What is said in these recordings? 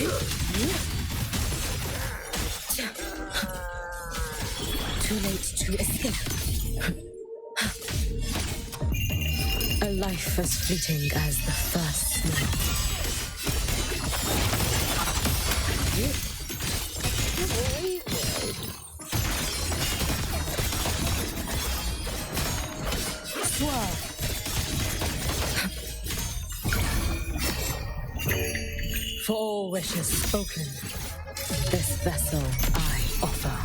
Too late to escape. A life as fleeting as the first night. Swerve. For all wishes spoken, this vessel I offer.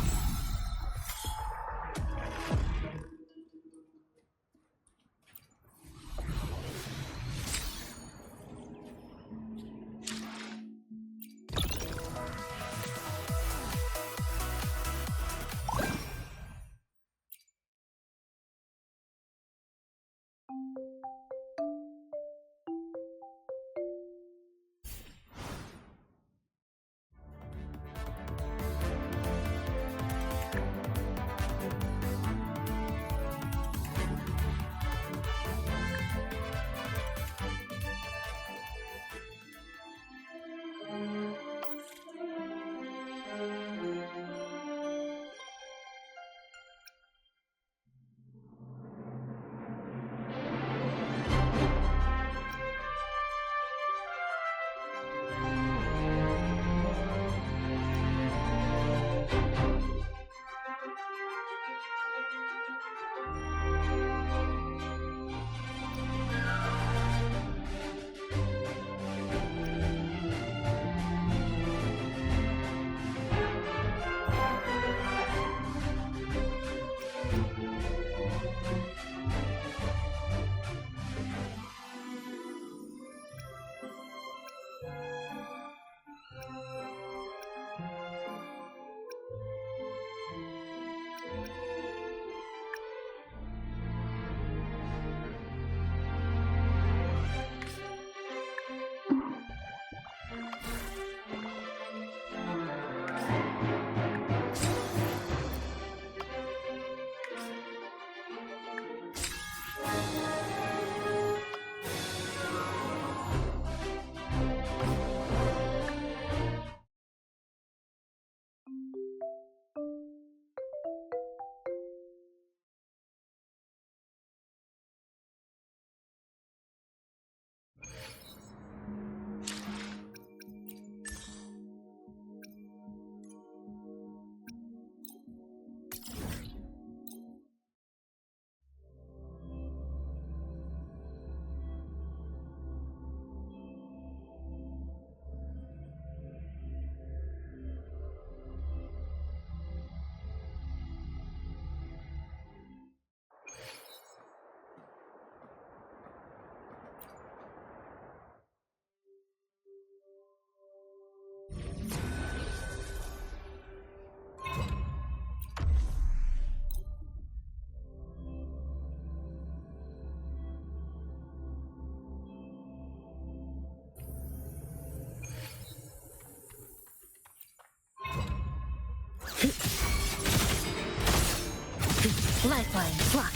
Lifeline blocked.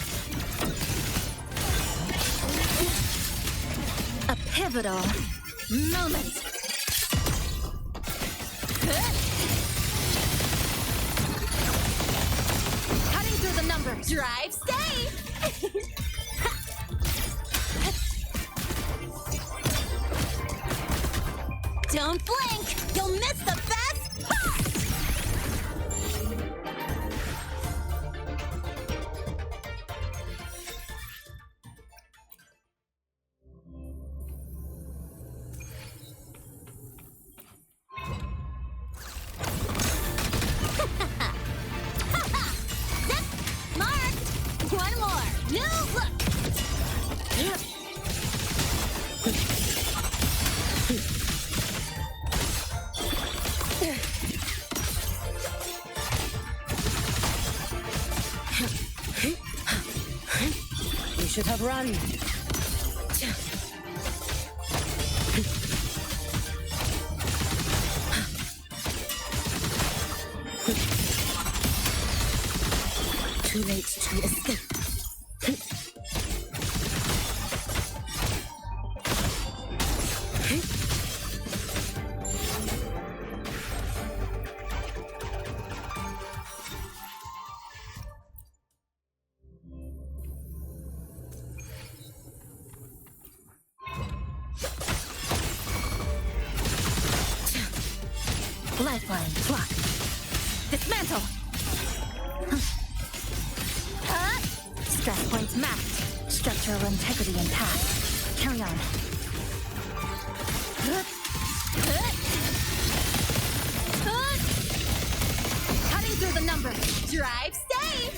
A pivotal moment. Cutting through the numbers. Drive safe! Don't blink! You'll miss the best part! Zip! Marked! One more! New look! You should have run. Too late to escape. Lifeline, block. Dismantle! Stress points mapped. Structural integrity intact. Carry on. Cutting through the numbers. Drive safe!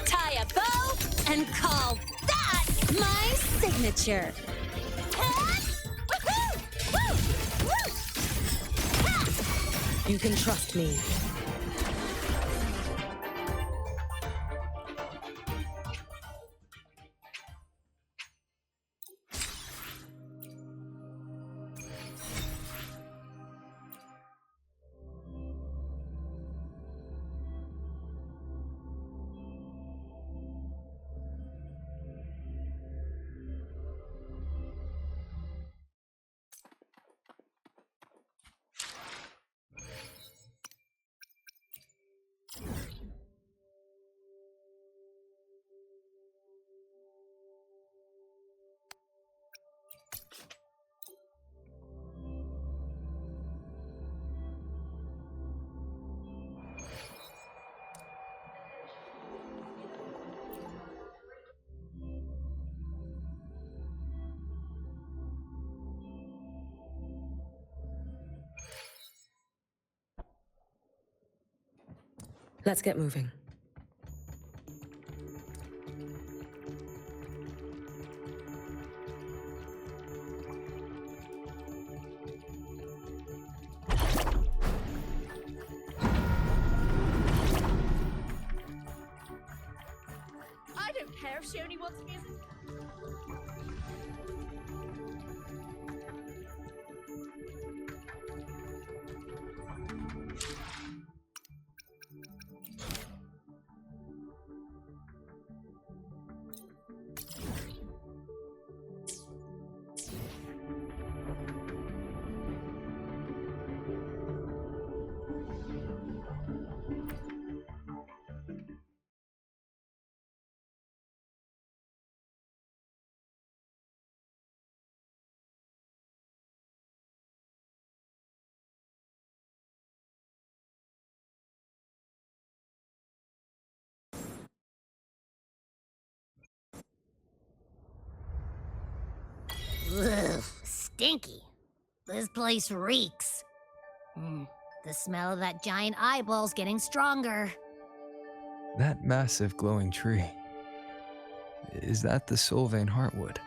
Tie a bow and call that my signature. You can trust me. Let's get moving. I don't care if she only wants music. Ugh, stinky. This place reeks. The smell of that giant eyeball's getting stronger. That massive glowing tree. Is that the Sylvain Heartwood?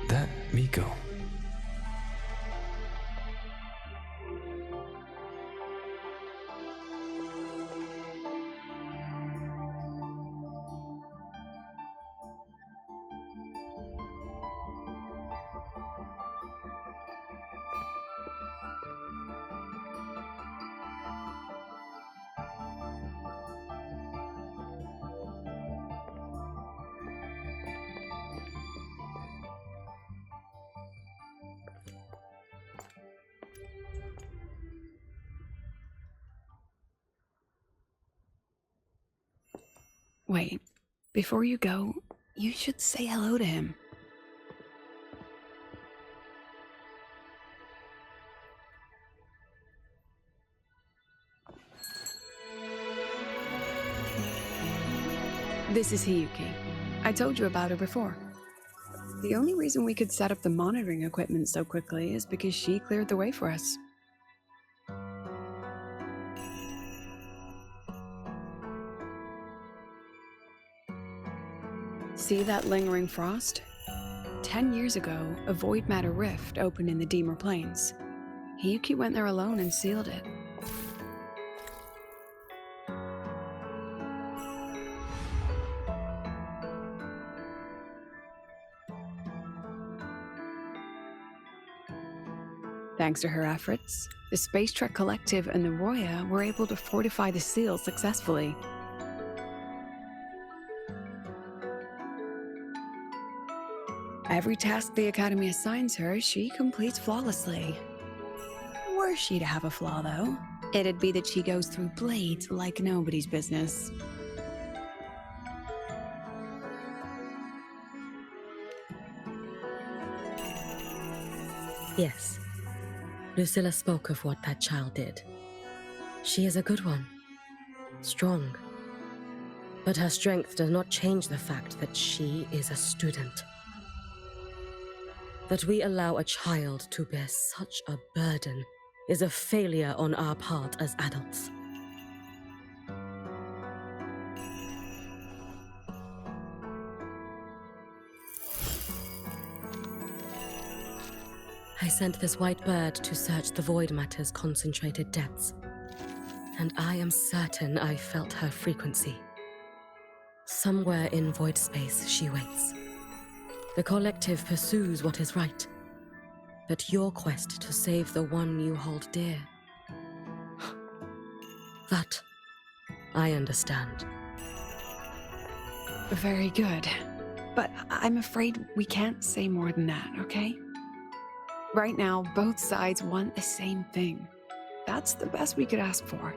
That Miko. Wait, before you go, you should say hello to him. This is Hiyuki. I told you about her before. The only reason we could set up the monitoring equipment so quickly is because she cleared the way for us. See that lingering frost? 10 years ago, a void matter rift opened in the Deemer Plains. Hiyuki went there alone and sealed it. Thanks to her efforts, the Space Trek Collective and the Roya were able to fortify the seal successfully. Every task the Academy assigns her, she completes flawlessly. Were she to have a flaw, though, it'd be that she goes through blades like nobody's business. Yes. Lucilla spoke of what that child did. She is a good one. Strong. But her strength does not change the fact that she is a student. That we allow a child to bear such a burden is a failure on our part as adults. I sent this white bird to search the void matter's concentrated depths, and I am certain I felt her frequency. Somewhere in void space she waits. The collective pursues what is right, but your quest to save the one you hold dear, that I understand. Very good. But I'm afraid we can't say more than that, okay? Right now, both sides want the same thing. That's the best we could ask for.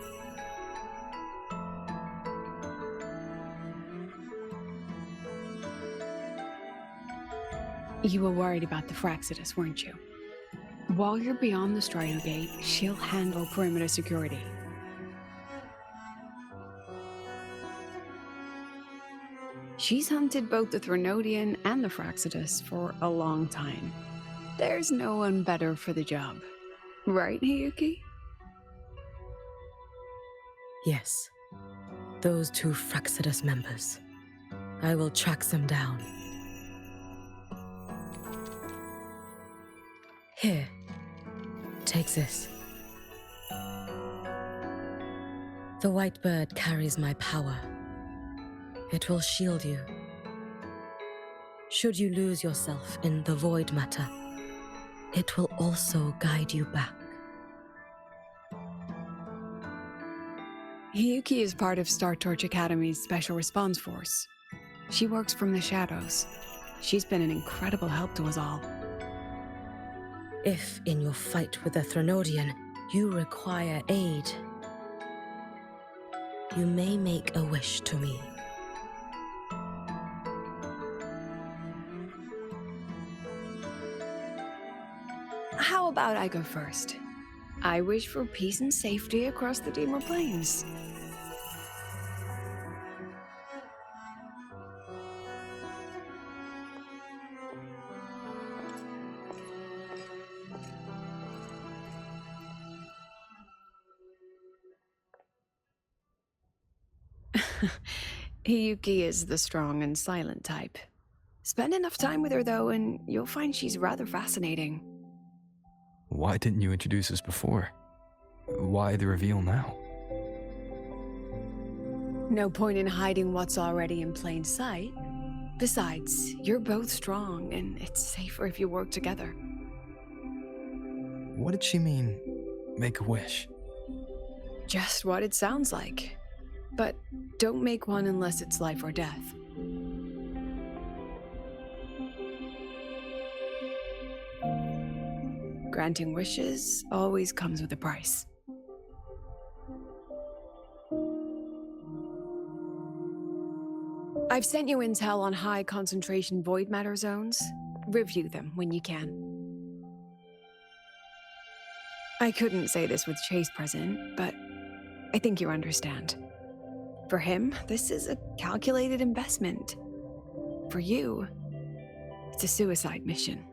You were worried about the Fraxidus, weren't you? While you're beyond the Stridergate, she'll handle perimeter security. She's hunted both the Threnodian and the Fraxidus for a long time. There's no one better for the job. Right, Hiyuki? Yes. Those two Fraxidus members. I will track them down. Here. Take this. The white bird carries my power. It will shield you. Should you lose yourself in the void matter, it will also guide you back. Hiyuki is part of Star Torch Academy's Special Response Force. She works from the shadows. She's been an incredible help to us all. If, in your fight with the Threnodian, you require aid, you may make a wish to me. How about I go first? I wish for peace and safety across the Deemer Plains. Hiyuki is the strong and silent type. Spend enough time with her, though, and you'll find she's rather fascinating. Why didn't you introduce us before? Why the reveal now? No point in hiding what's already in plain sight. Besides, you're both strong, and it's safer if you work together. What did she mean, make a wish? Just what it sounds like. But don't make one unless it's life or death. Granting wishes always comes with a price. I've sent you intel on high concentration void matter zones. Review them when you can. I couldn't say this with Chase present, but I think you understand. For him, this is a calculated investment. For you, it's a suicide mission.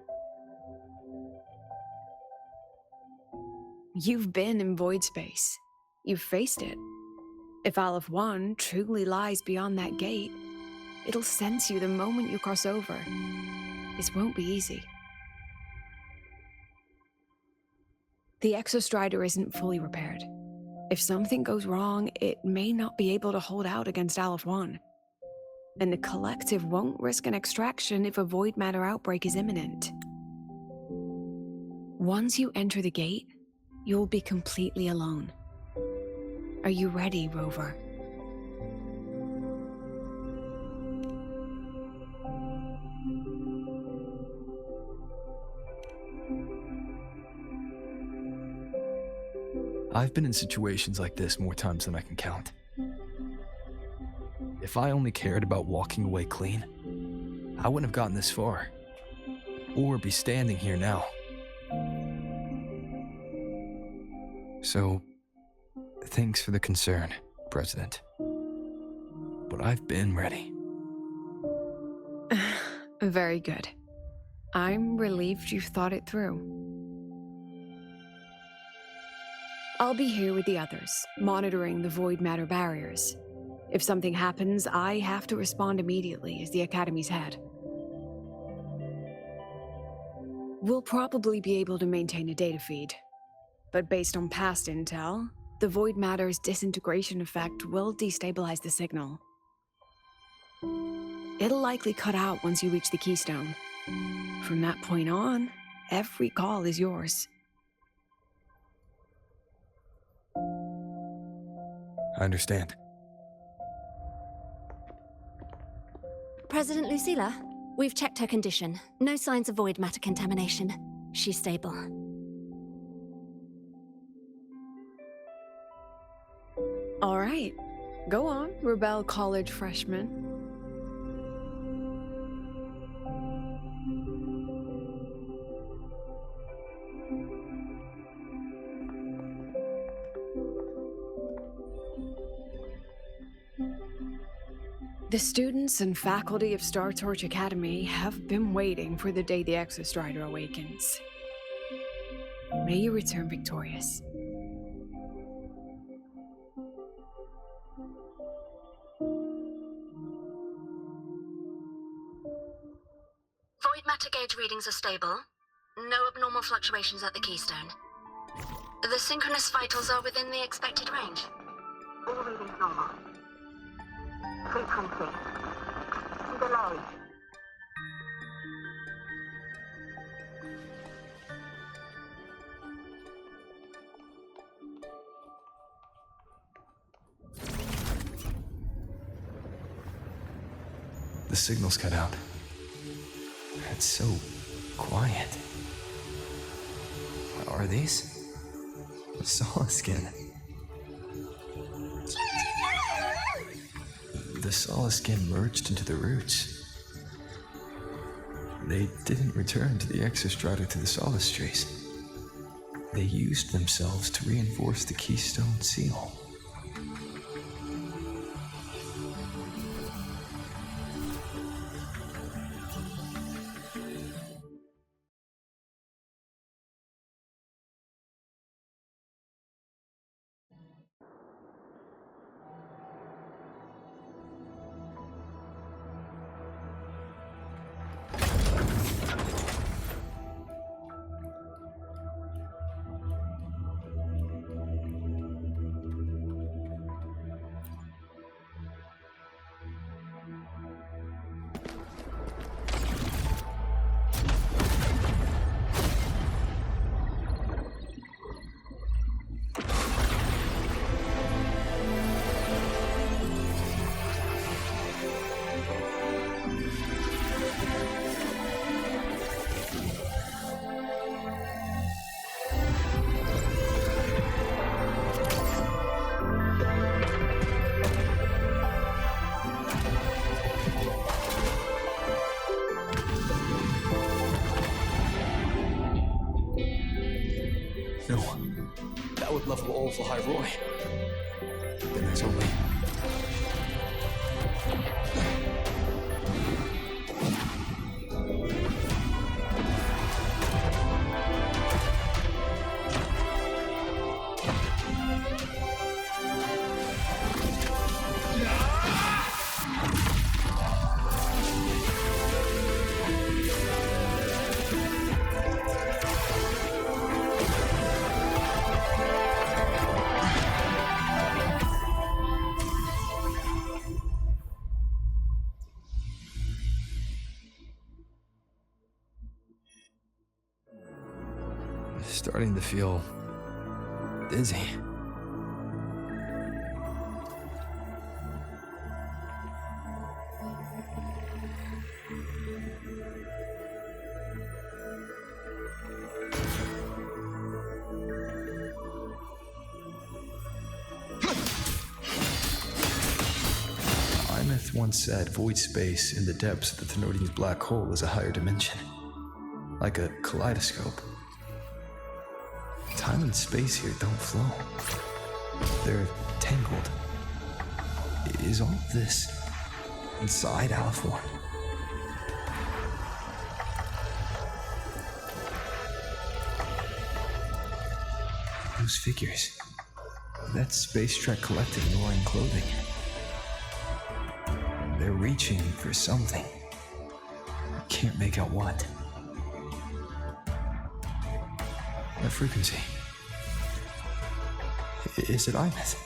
You've been in void space. You've faced it. If Aleph-1 truly lies beyond that gate, it'll sense you the moment you cross over. This won't be easy. The Exostrider isn't fully repaired. If something goes wrong, it may not be able to hold out against Aleph-1. And the Collective won't risk an extraction if a void matter outbreak is imminent. Once you enter the gate, you'll be completely alone. Are you ready, Rover? I've been in situations like this more times than I can count. If I only cared about walking away clean, I wouldn't have gotten this far, or be standing here now. So, thanks for the concern, President. But I've been ready. Very good. I'm relieved you've thought it through. I'll be here with the others, monitoring the void matter barriers. If something happens, I have to respond immediately as the Academy's head. We'll probably be able to maintain a data feed, but based on past intel, the void matter's disintegration effect will destabilize the signal. It'll likely cut out once you reach the Keystone. From that point on, every call is yours. I understand. President Lucilla, we've checked her condition. No signs of void matter contamination. She's stable. All right. Go on, Rebel College freshman. The students and faculty of Star Torch Academy have been waiting for the day the Exostrider awakens. May you return victorious. Void matter gauge readings are stable. No abnormal fluctuations at the Keystone. The synchronous vitals are within the expected range. All readings normal. Frequency. Delay. The signal's cut out. It's so quiet. What are these? Solid skin. The solid skin merged into the roots. They didn't return to the Exostrider through the Solace Trace. They used themselves to reinforce the Keystone seal. of Lahoi-Roi. Then there's only... Starting to feel dizzy. Amaeth once said void space in the depths of the Thenodian's black hole is a higher dimension, like a kaleidoscope. Time and space here don't flow. They're tangled. Is all of this inside Aleph-1? Those figures. That Space Trek collective in wearing clothing. They're reaching for something. I can't make out what. That frequency. Is it Amaeth?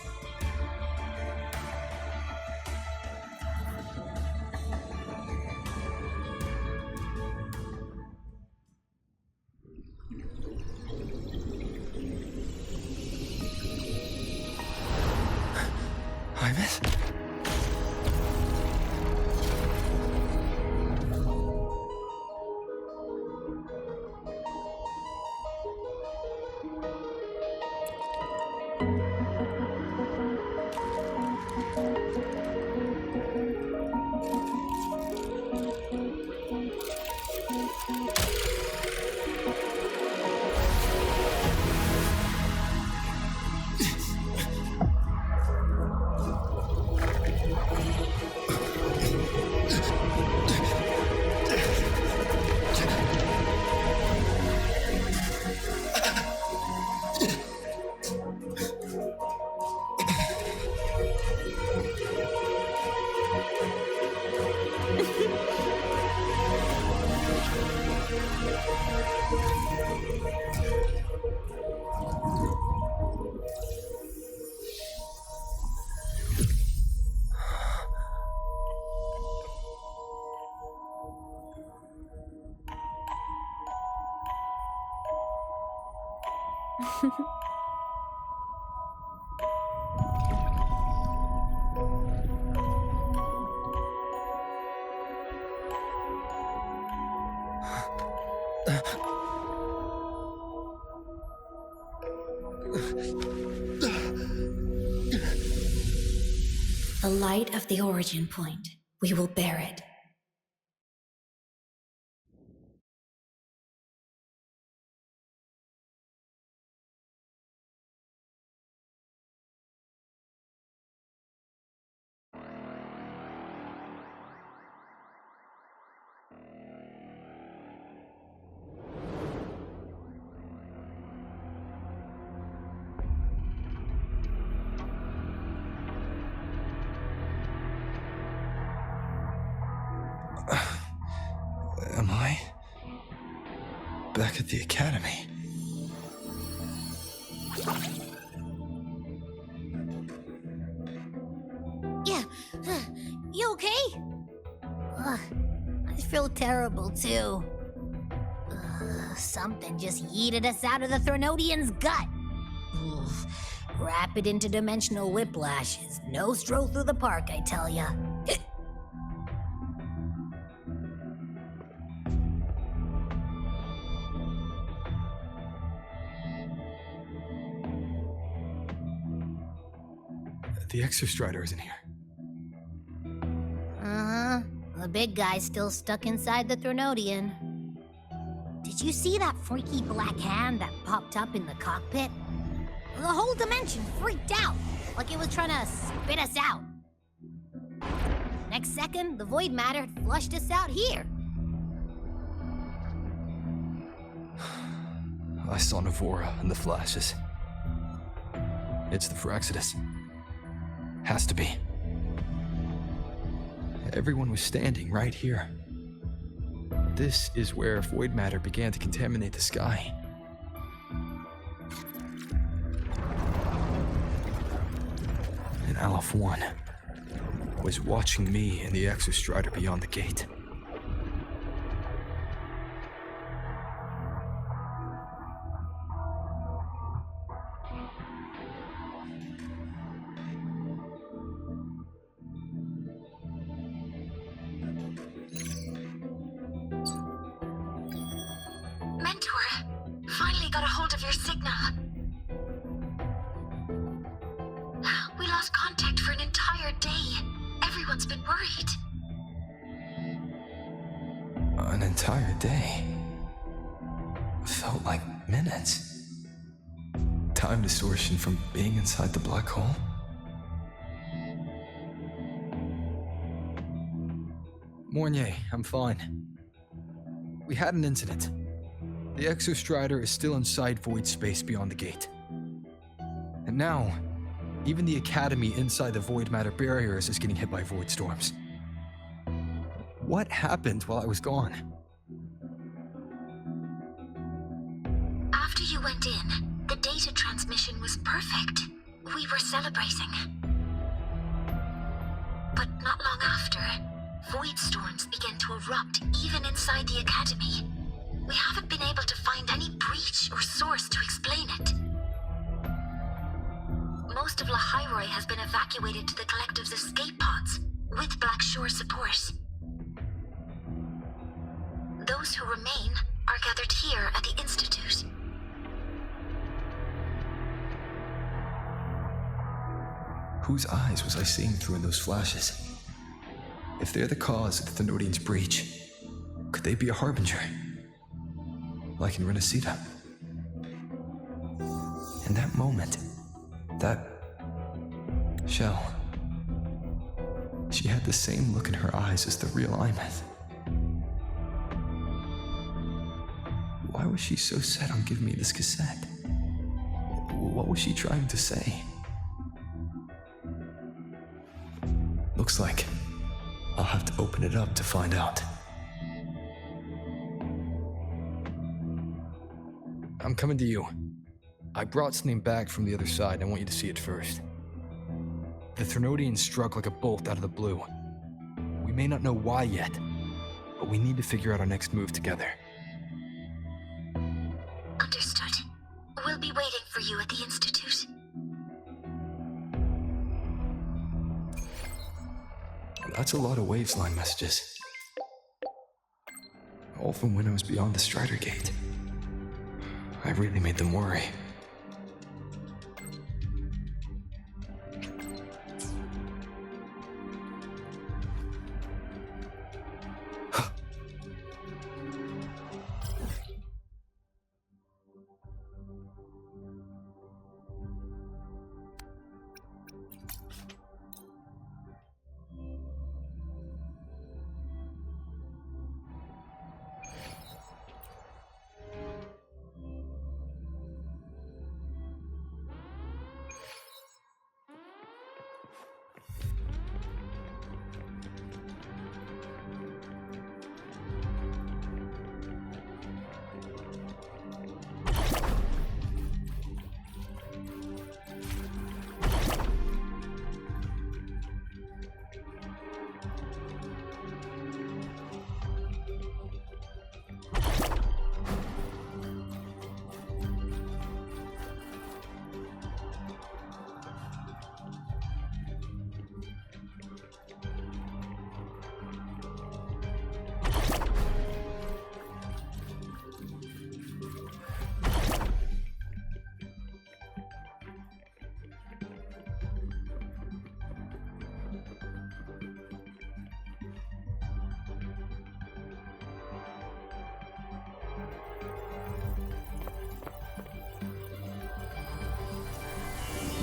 Amaeth? The light of the origin point. We will bear it. Am I back at the academy? Yeah, you okay? I feel terrible too. Something just yeeted us out of the Thenodian's gut. Oof. Rapid interdimensional whiplashes. No stroll through the park, I tell ya. The Exostrider isn't here. Uh-huh. The big guy's still stuck inside the Thenodian. Did you see that freaky black hand that popped up in the cockpit? The whole dimension freaked out, like it was trying to spit us out. Next second, the void matter had flushed us out here. I saw Navora in the flashes. It's the Fraxidus. Has to be. Everyone was standing right here. This is where void matter began to contaminate the sky. And Aleph-1 was watching me and the Exostrider beyond the gate. Finally got a hold of your signal. We lost contact for an entire day. Everyone's been worried. An entire day? Felt like minutes. Time distortion from being inside the black hole? Mornier, I'm fine. We had an incident. The Exostrider is still inside void space beyond the gate. And now, even the Academy inside the void matter barriers is getting hit by void storms. What happened while I was gone? After you went in, the data transmission was perfect. We were celebrating. But not long after, void storms began to erupt even inside the Academy. We haven't been able to find any breach or source to explain it. Most of Lahoi-Roi has been evacuated to the Collective's escape pods, with Black Shore support. Those who remain are gathered here at the Institute. Whose eyes was I seeing through in those flashes? If they're the cause of the Thenodian's breach, could they be a harbinger? Like in Renacida? In that moment, that shell, she had the same look in her eyes as the real Amaeth. Why was she so set on giving me this cassette? What was she trying to say? Looks like I'll have to open it up to find out. I'm coming to you. I brought something back from the other side and I want you to see it first. The Thenodian struck like a bolt out of the blue. We may not know why yet, but we need to figure out our next move together. Understood. We'll be waiting for you at the Institute. That's a lot of Waveline messages. All from when I was beyond the Stridergate. I really made them worry.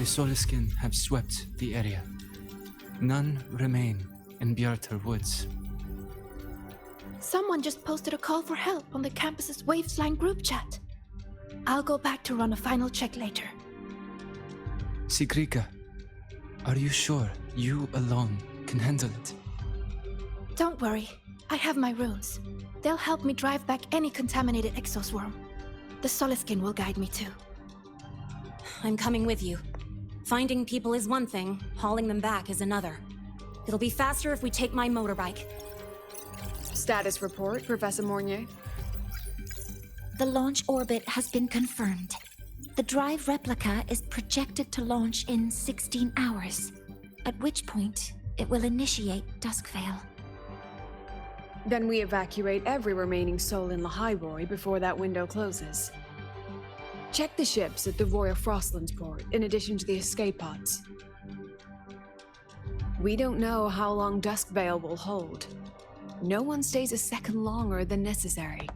Soliskin have swept the area. None remain in Bjartar Woods. Someone just posted a call for help on the campus's Wavesline group chat. I'll go back to run a final check later. Sigrika, are you sure you alone can handle it? Don't worry, I have my runes. They'll help me drive back any contaminated exoswarm. The Soliskin will guide me too. I'm coming with you. Finding people is one thing, hauling them back is another. It'll be faster if we take my motorbike. Status report, Professor Mornier. The launch orbit has been confirmed. The drive replica is projected to launch in 16 hours, at which point it will initiate Duskvale. Then we evacuate every remaining soul in Lahoi-Roi before that window closes. Check the ships at the Royal Frostlands port, in addition to the escape pods. We don't know how long Duskvale will hold. No one stays a second longer than necessary.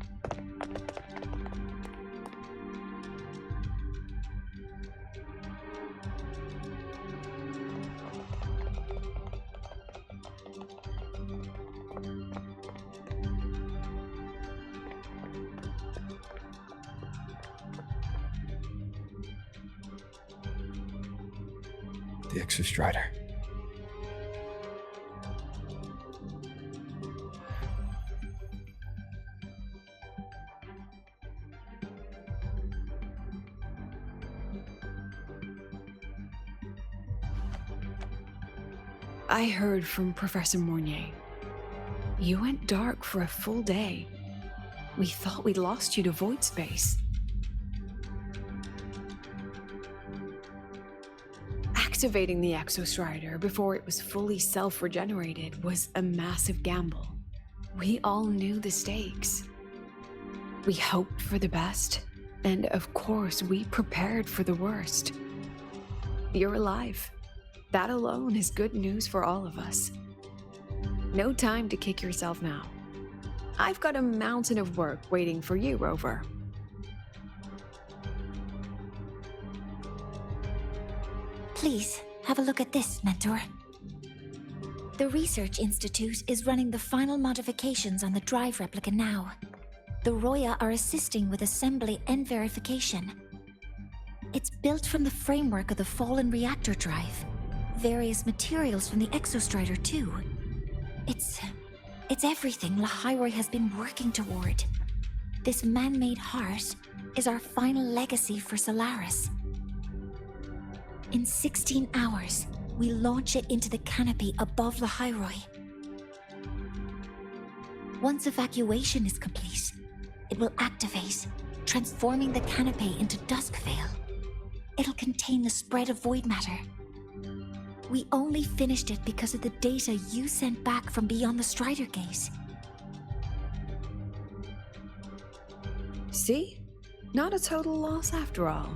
The Exostrider. I heard from Professor Mornier. You went dark for a full day. We thought we'd lost you to void space. Activating the Exostrider before it was fully self-regenerated was a massive gamble. We all knew the stakes. We hoped for the best, and of course we prepared for the worst. You're alive. That alone is good news for all of us. No time to kick yourself now. I've got a mountain of work waiting for you, Rover. Please, have a look at this, Mentor. The Research Institute is running the final modifications on the drive replica now. The Roya are assisting with assembly and verification. It's built from the framework of the fallen reactor drive. Various materials from the Exostrider, too. It's everything Lahoi-Roi has been working toward. This man-made heart is our final legacy for Solaris. In 16 hours, we launch it into the canopy above Lahoi-Roi. Once evacuation is complete, it will activate, transforming the canopy into Duskvale. It'll contain the spread of void matter. We only finished it because of the data you sent back from beyond the Stridergate. See? Not a total loss after all.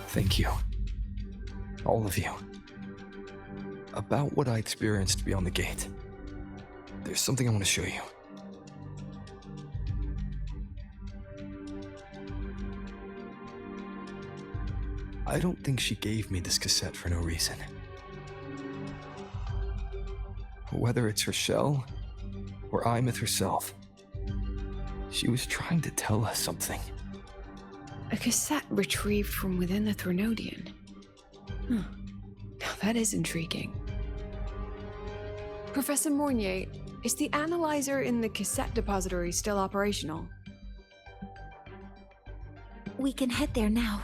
Thank you. All of you. About what I experienced beyond the gate. There's something I want to show you. I don't think she gave me this cassette for no reason. Whether it's her shell, or Amaeth herself, she was trying to tell us something. A cassette retrieved from within the Threnodian. Now that is intriguing. Professor Mornier, is the analyzer in the cassette depository still operational? We can head there now.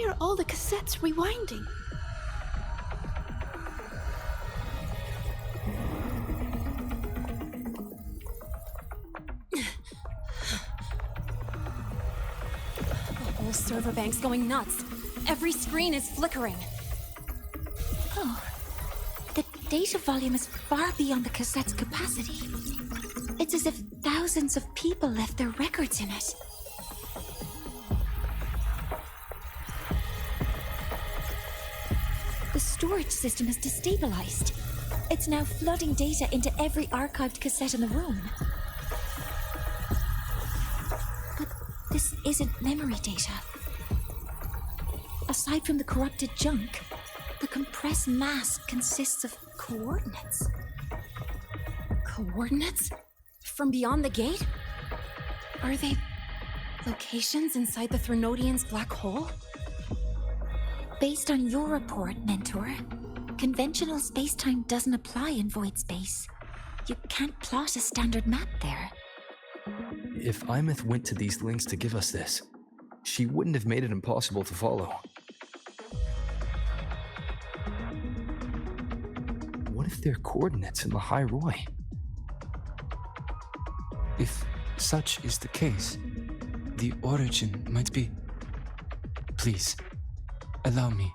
Why are all the cassettes rewinding? The whole server bank's going nuts. Every screen is flickering. Oh, the data volume is far beyond the cassette's capacity. It's as if thousands of people left their records in it. The storage system is destabilized. It's now flooding data into every archived cassette in the room. But this isn't memory data. Aside from the corrupted junk, the compressed mass consists of coordinates. Coordinates? From beyond the gate? Are they locations inside the Threnodian's black hole? Based on your report, Mentor, conventional space-time doesn't apply in void space. You can't plot a standard map there. If Amaeth went to these links to give us this, she wouldn't have made it impossible to follow. What if they're coordinates in Lahoi-Roi? If such is the case, the origin might be... Please, allow me.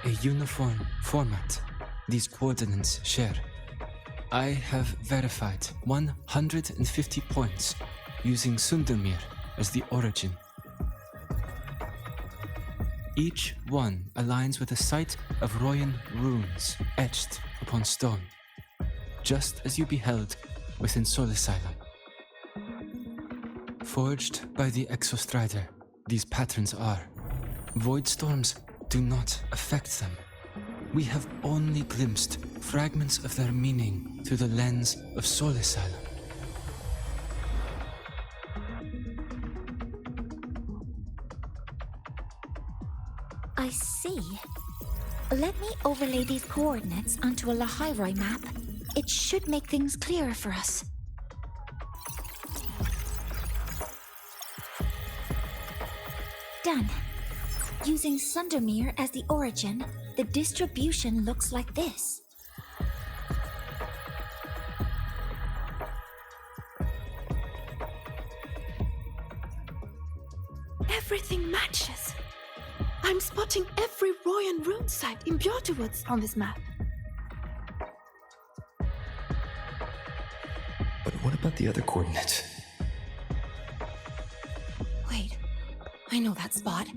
A uniform format these coordinates share. I have verified 150 points using Sundermere as the origin. Each one aligns with a site of Royan runes etched upon stone, just as you beheld within Solisila. Forged by the Exostrider, these patterns are. Void storms do not affect them. We have only glimpsed fragments of their meaning through the lens of Solisila. I see. Let me overlay these coordinates onto a Lahoi-Roi map. It should make things clearer for us. Done. Using Sundermere as the origin, the distribution looks like this. Everything matches. I'm spotting every Royan rune site in Bjorterwoods on this map. But what about the other coordinates? Wait, I know that spot.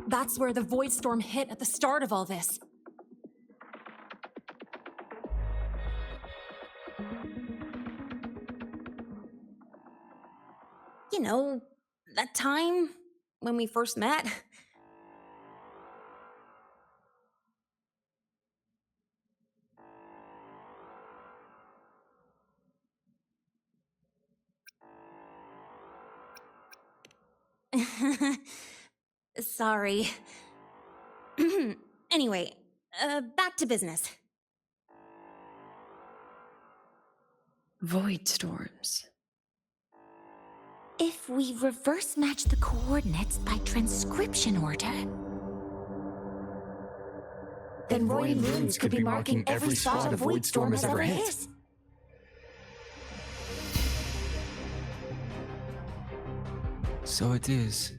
That's where the void storm hit at the start of all this. You know, that time when we first met. Sorry. Anyway, back to business. Void storms. If we reverse match the coordinates by transcription order, then Royan runes could be marking every spot a void storm has ever hit. So it is.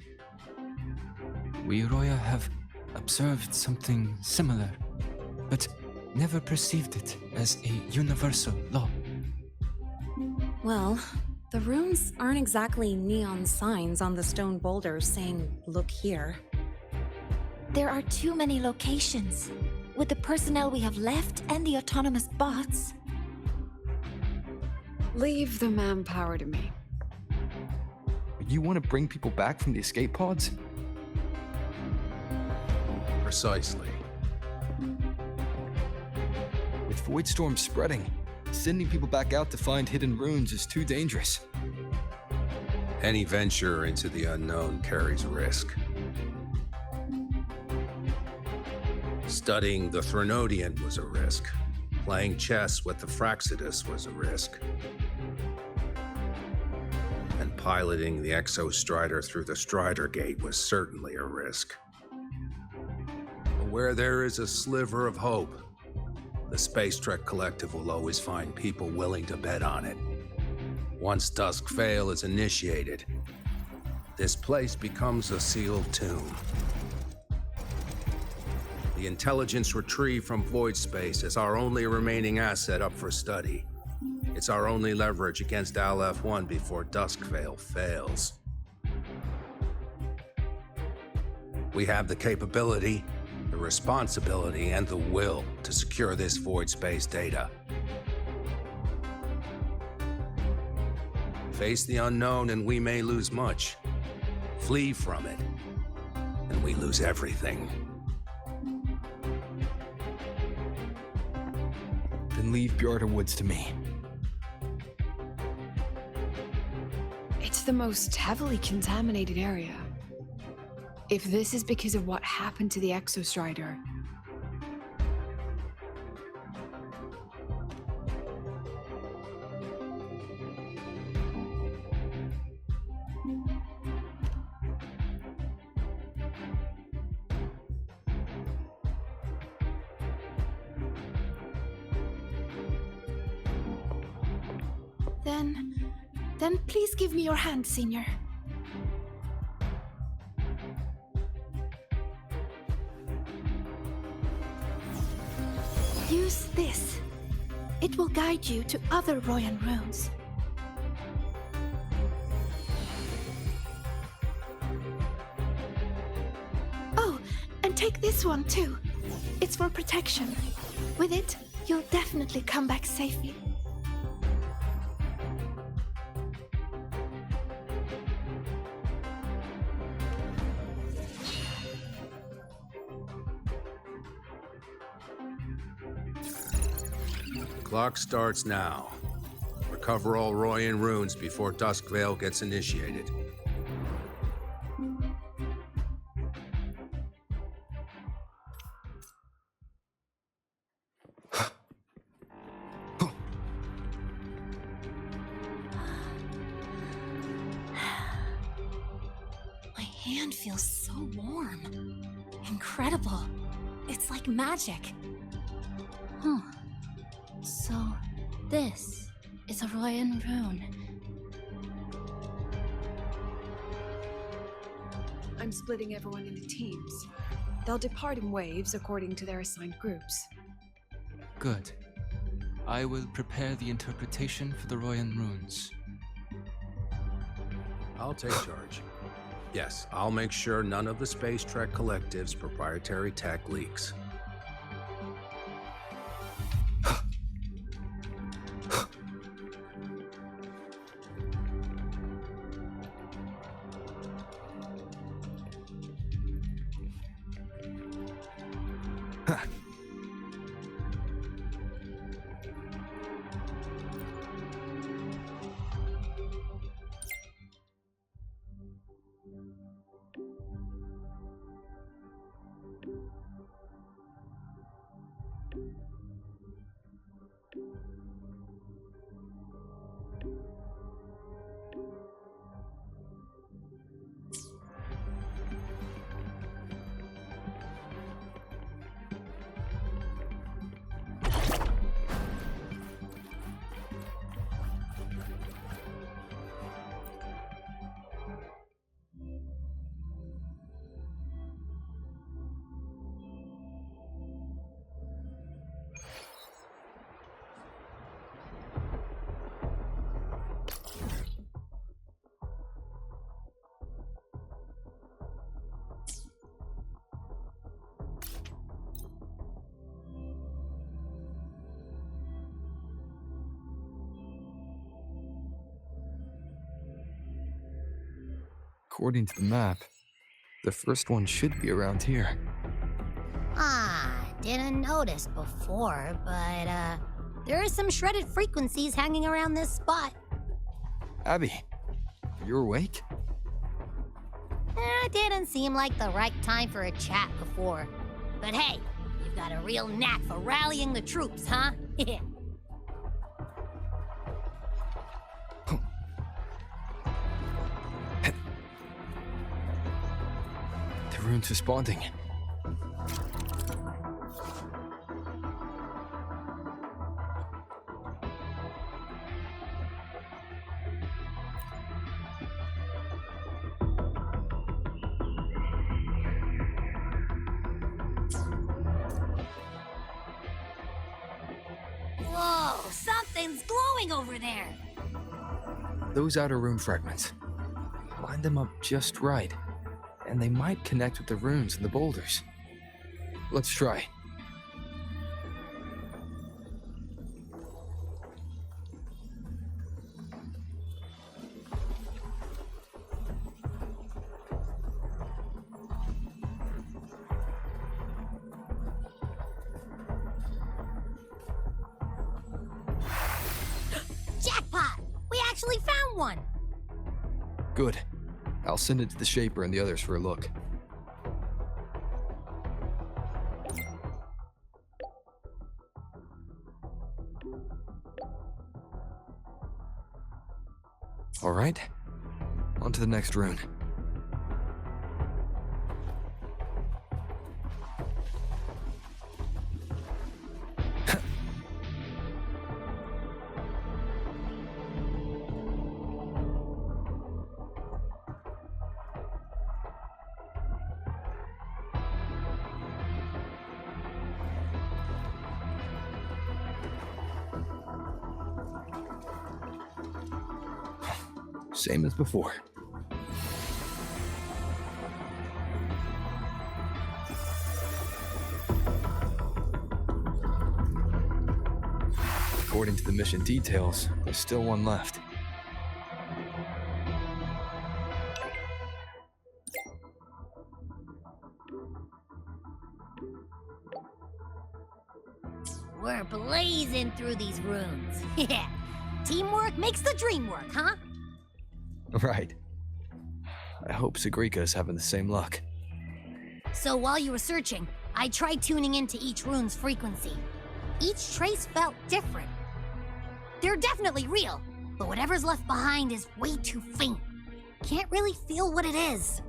We Roya have observed something similar, but never perceived it as a universal law. Well, the runes aren't exactly neon signs on the stone boulders saying, "Look here." There are too many locations. With the personnel we have left and the autonomous bots. Leave the manpower to me. You want to bring people back from the escape pods? Precisely. With void storms spreading, sending people back out to find hidden runes is too dangerous. Any venture into the unknown carries risk. Studying the Threnodian was a risk. Playing chess with the Fraxidus was a risk. And piloting the Exostrider through the Stridergate was certainly a risk. But where there is a sliver of hope, the Space Trek Collective will always find people willing to bet on it. Once Dusk Vale is initiated, this place becomes a sealed tomb. The intelligence retrieved from void space is our only remaining asset up for study. It's our only leverage against Aleph-1 before Dusk Vale fails. We have the capability, the responsibility, and the will to secure this void space data. Face the unknown and we may lose much. Flee from it, and we lose everything. Then leave Bjarta Woods to me. It's the most heavily contaminated area. If this is because of what happened to the Exostrider, then please give me your hand, Senior. Use this. It will guide you to other Royan runes. Oh, and take this one too. It's for protection. With it, you'll definitely come back safely. Clock starts now. Recover all Royan runes before Dusk Vale gets initiated. My hand feels so warm. Incredible. It's like magic. Huh. So, this is a Royan rune. I'm splitting everyone into teams. They'll depart in waves according to their assigned groups. Good. I will prepare the interpretation for the Royan runes. I'll take charge. Yes, I'll make sure none of the Space Trek Collective's proprietary tech leaks. According to the map, the first one should be around here. Didn't notice before, but there are some shredded frequencies hanging around this spot. Abby, are you awake? Didn't seem like the right time for a chat before. But hey, you've Got a real knack for rallying the troops, huh? The rune's responding. Whoa, something's glowing over there. Those outer rune fragments. Line them up just right, and they might connect with the runes and the boulders. Let's try. Jackpot! We actually found one! Good. I'll send it to the Shaper and the others for a look. All right. On to the next rune. Same as before. According to the mission details, there's still one left. We're blazing through these runes. Yeah. Teamwork makes the dream work, huh? Right. I hope Sigrika's having the same luck. So while you were searching, I tried tuning into each rune's frequency. Each trace felt different. They're definitely real, but whatever's left behind is way too faint. Can't really feel what it is.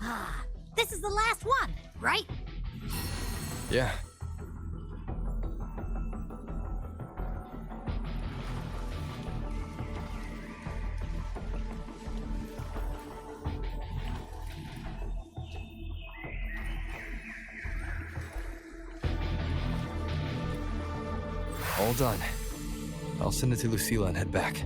Ah, this is the last one, right? Yeah. All done. I'll send it to Lucilla and head back.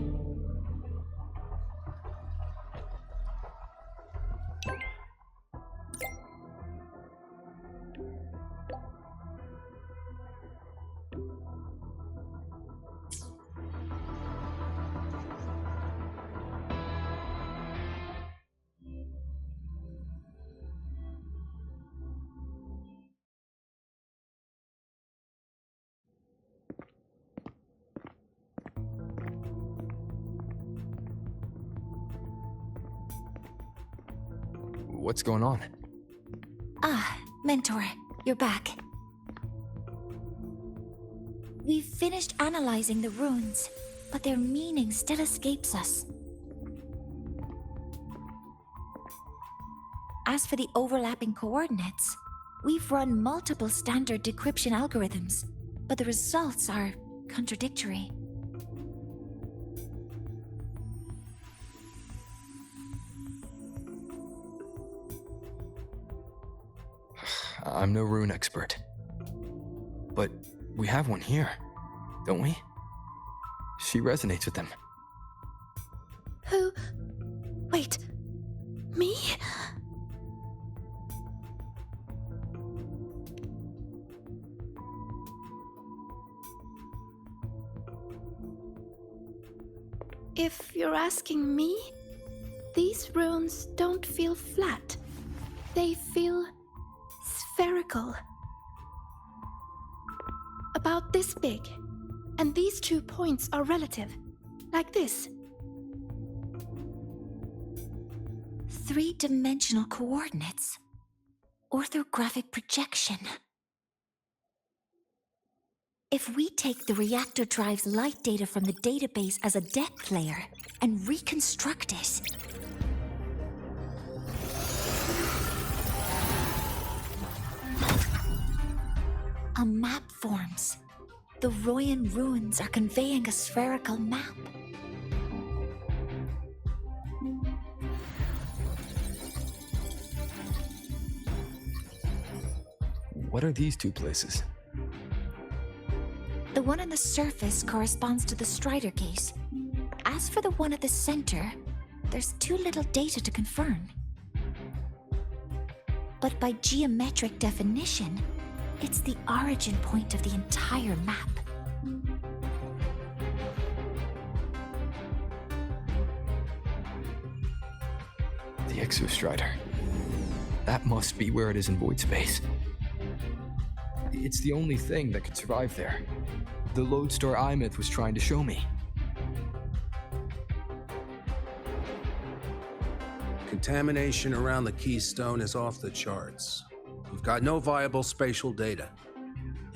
What's going on? Ah, Mentor, you're back. We've finished analyzing the runes, but their meaning still escapes us. As for the overlapping coordinates, we've run multiple standard decryption algorithms, but the results are contradictory. I'm no rune expert. But we have one here, don't we? She resonates with them. Who? Wait. Me? If you're asking me, these runes don't feel flat. They feel spherical. About this big. And these 2 points are relative. Like this. three-dimensional coordinates. Orthographic projection. If we take the reactor drive's light data from the database as a depth layer and reconstruct it, a map forms. The Royan ruins are conveying a spherical map. What are these two places? The one on the surface corresponds to the Stridergate. As for the one at the center, there's too little data to confirm. But by geometric definition, it's the origin point of the entire map. The Exostrider. That must be where it is in void space. It's the only thing that could survive there. The lodestar Amaeth was trying to show me. Contamination around the Keystone is off the charts. You've got no viable spatial data.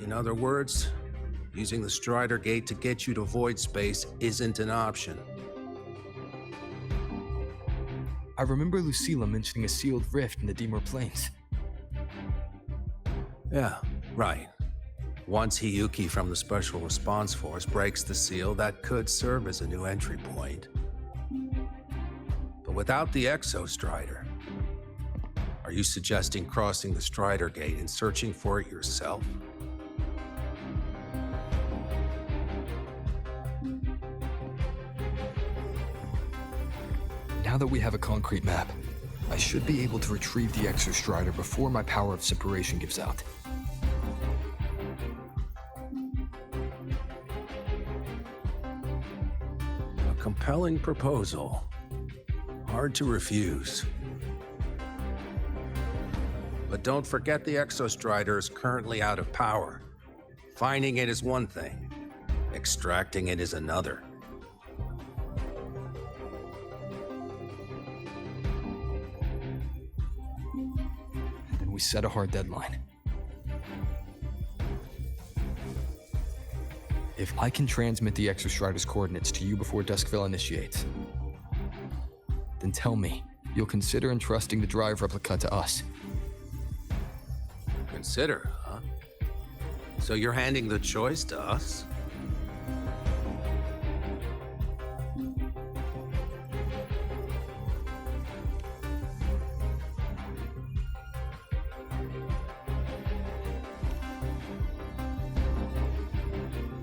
In other words, using the Stridergate to get you to void space isn't an option. I remember Lucilla mentioning a sealed rift in the Dimor Plains. Yeah, right. Once Hiyuki from the Special Response Force breaks the seal, that could serve as a new entry point. But without the Exostrider, are you suggesting crossing the Stridergate and searching for it yourself? Now that we have a concrete map, I should be able to retrieve the Exostrider before my power of separation gives out. A compelling proposal. Hard to refuse. But don't forget the Exostrider is currently out of power. Finding it is one thing. Extracting it is another. And then we set a hard deadline. If I can transmit the Exostrider's coordinates to you before Duskville initiates, then tell me you'll consider entrusting the drive replica to us. Consider, huh? So you're handing the choice to us?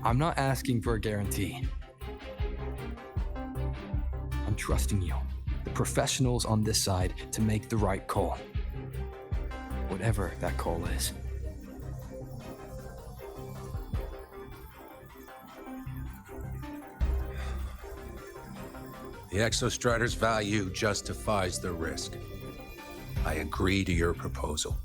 I'm not asking for a guarantee. I'm trusting you, the professionals on this side, to make the right call. Whatever that call is. The Exostrider's value justifies the risk. I agree to your proposal.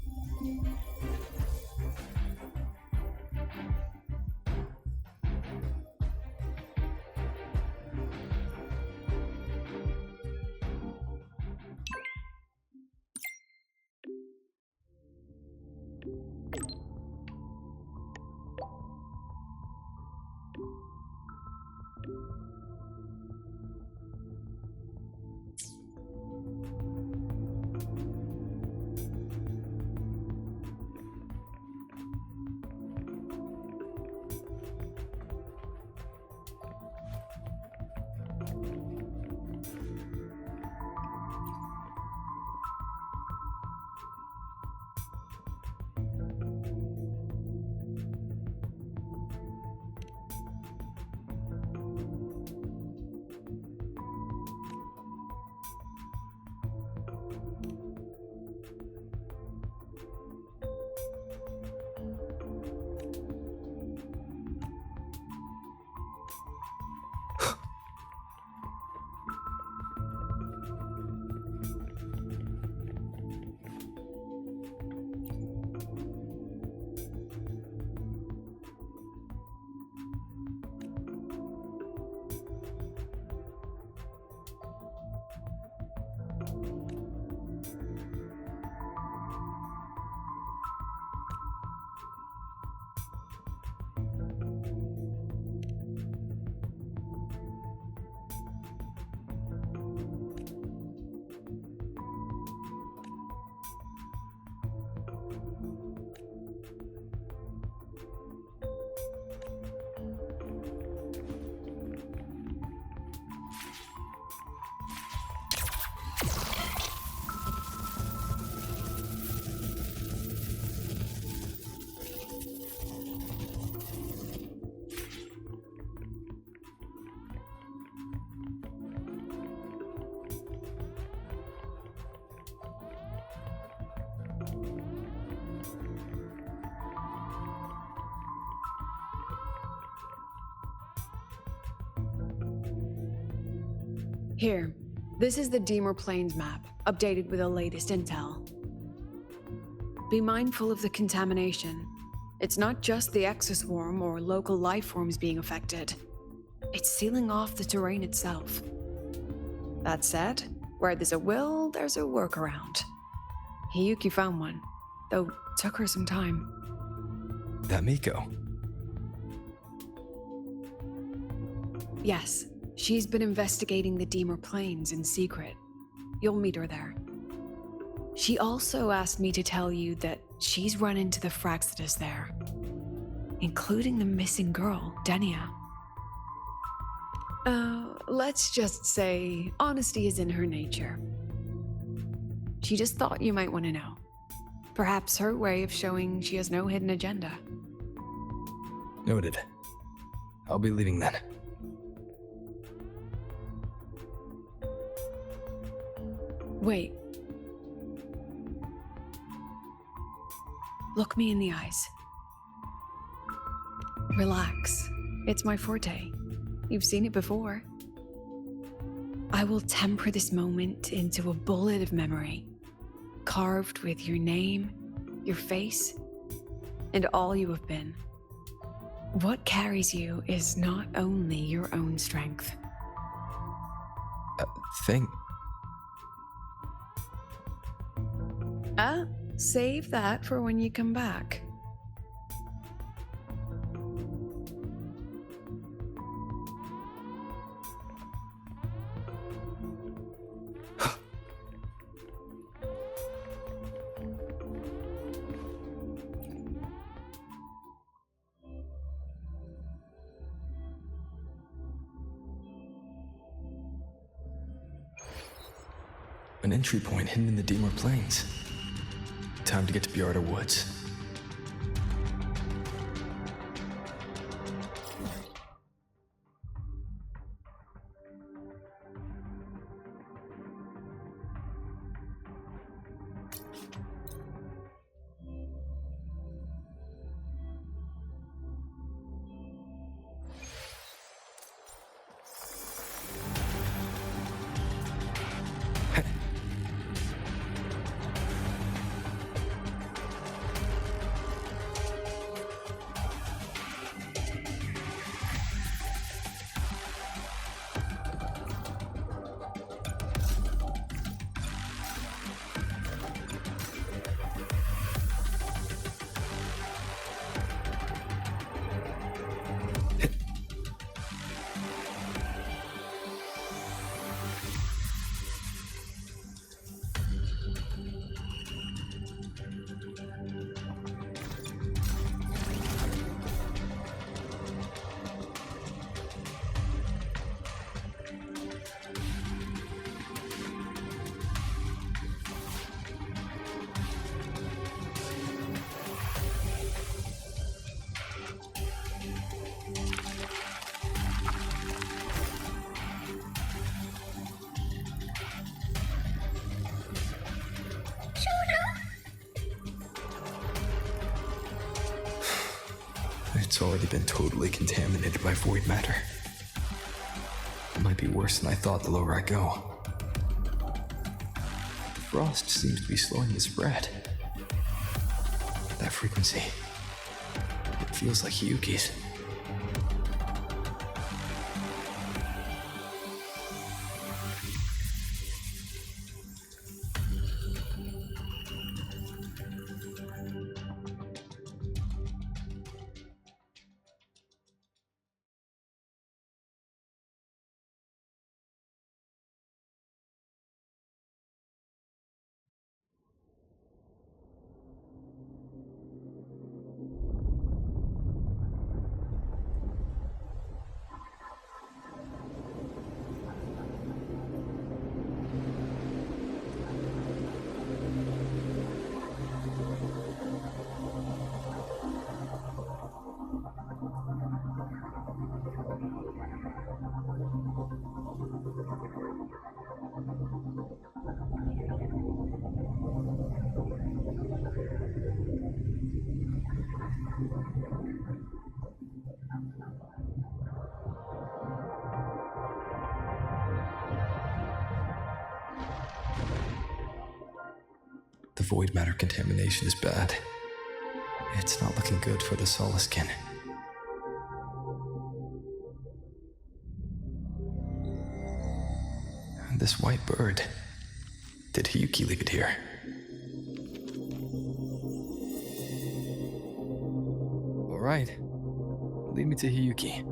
Here, this is the Deemer Plains map, updated with the latest intel. Be mindful of the contamination. It's not just the exoswarm or local life forms being affected. It's sealing off the terrain itself. That said, where there's a will, there's a workaround. Hiyuki found one, though took her some time. That Miko. Yes, she's been investigating the Deemer Plains in secret. You'll meet her there. She also asked me to tell you that she's run into the Fraxidus there, including the missing girl, Denia. Let's just say honesty is in her nature. She just thought you might want to know. Perhaps her way of showing she has no hidden agenda. Noted. I'll be leaving then. Wait. Look me in the eyes. Relax. It's my forte. You've seen it before. I will temper this moment into a bullet of memory, carved with your name, your face, and all you have been. What carries you is not only your own strength. Save that for when you come back. An entry point hidden in the Deemer Plains. Time to get to Bjarda Woods. It's already been totally contaminated by void matter. It might be worse than I thought the lower I go. The frost seems to be slowing the spread. That frequency, it feels like Hiyuki's. the void matter contamination is bad. It's not looking good for the Soliskin. This white bird. Did Hiyuki leave it here? All right. Lead me to Hiyuki.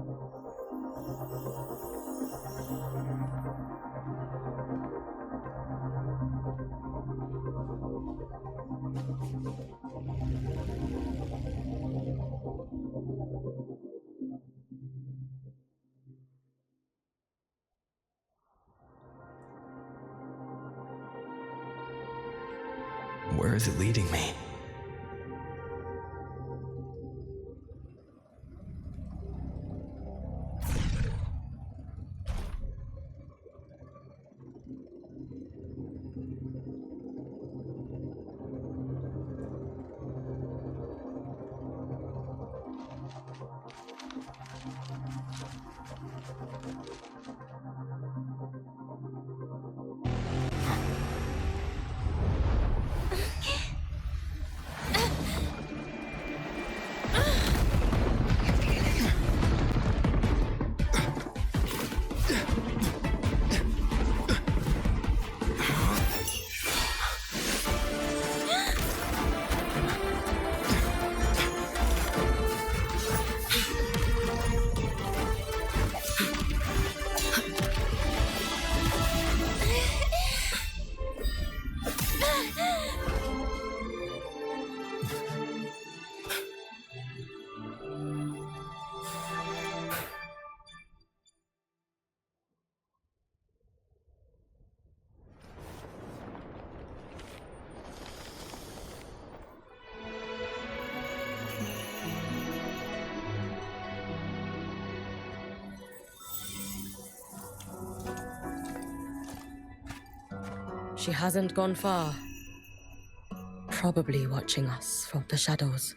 Where is it leading me? She hasn't gone far. Probably watching us from the shadows.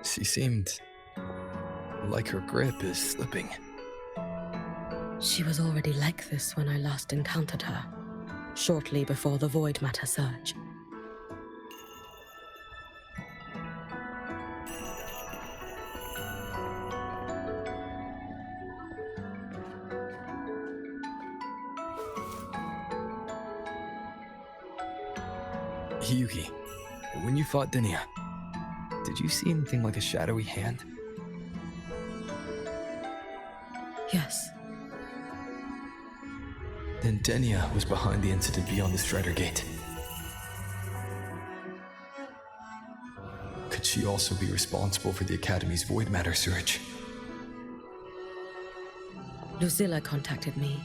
She seemed like her grip is slipping. She was already like this when I last encountered her, shortly before the void matter surge. Hiyuki, when you fought Denia, did you see anything like a shadowy hand? Yes. Then Denia was behind the incident beyond the Stridergate. Could she also be responsible for the Academy's void matter surge? Lucilla contacted me.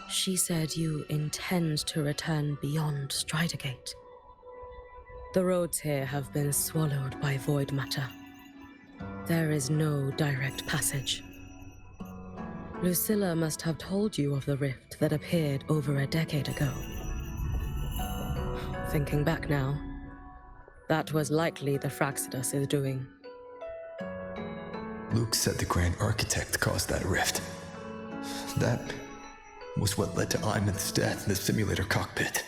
She said you intend to return beyond Stridergate. The roads here have been swallowed by void matter. There is no direct passage. Lucilla must have told you of the rift that appeared over a decade ago. Thinking back now, that was likely the Fraxidus' doing. Luke said the Grand Architect caused that rift. That was what led to Amaeth's death in the simulator cockpit.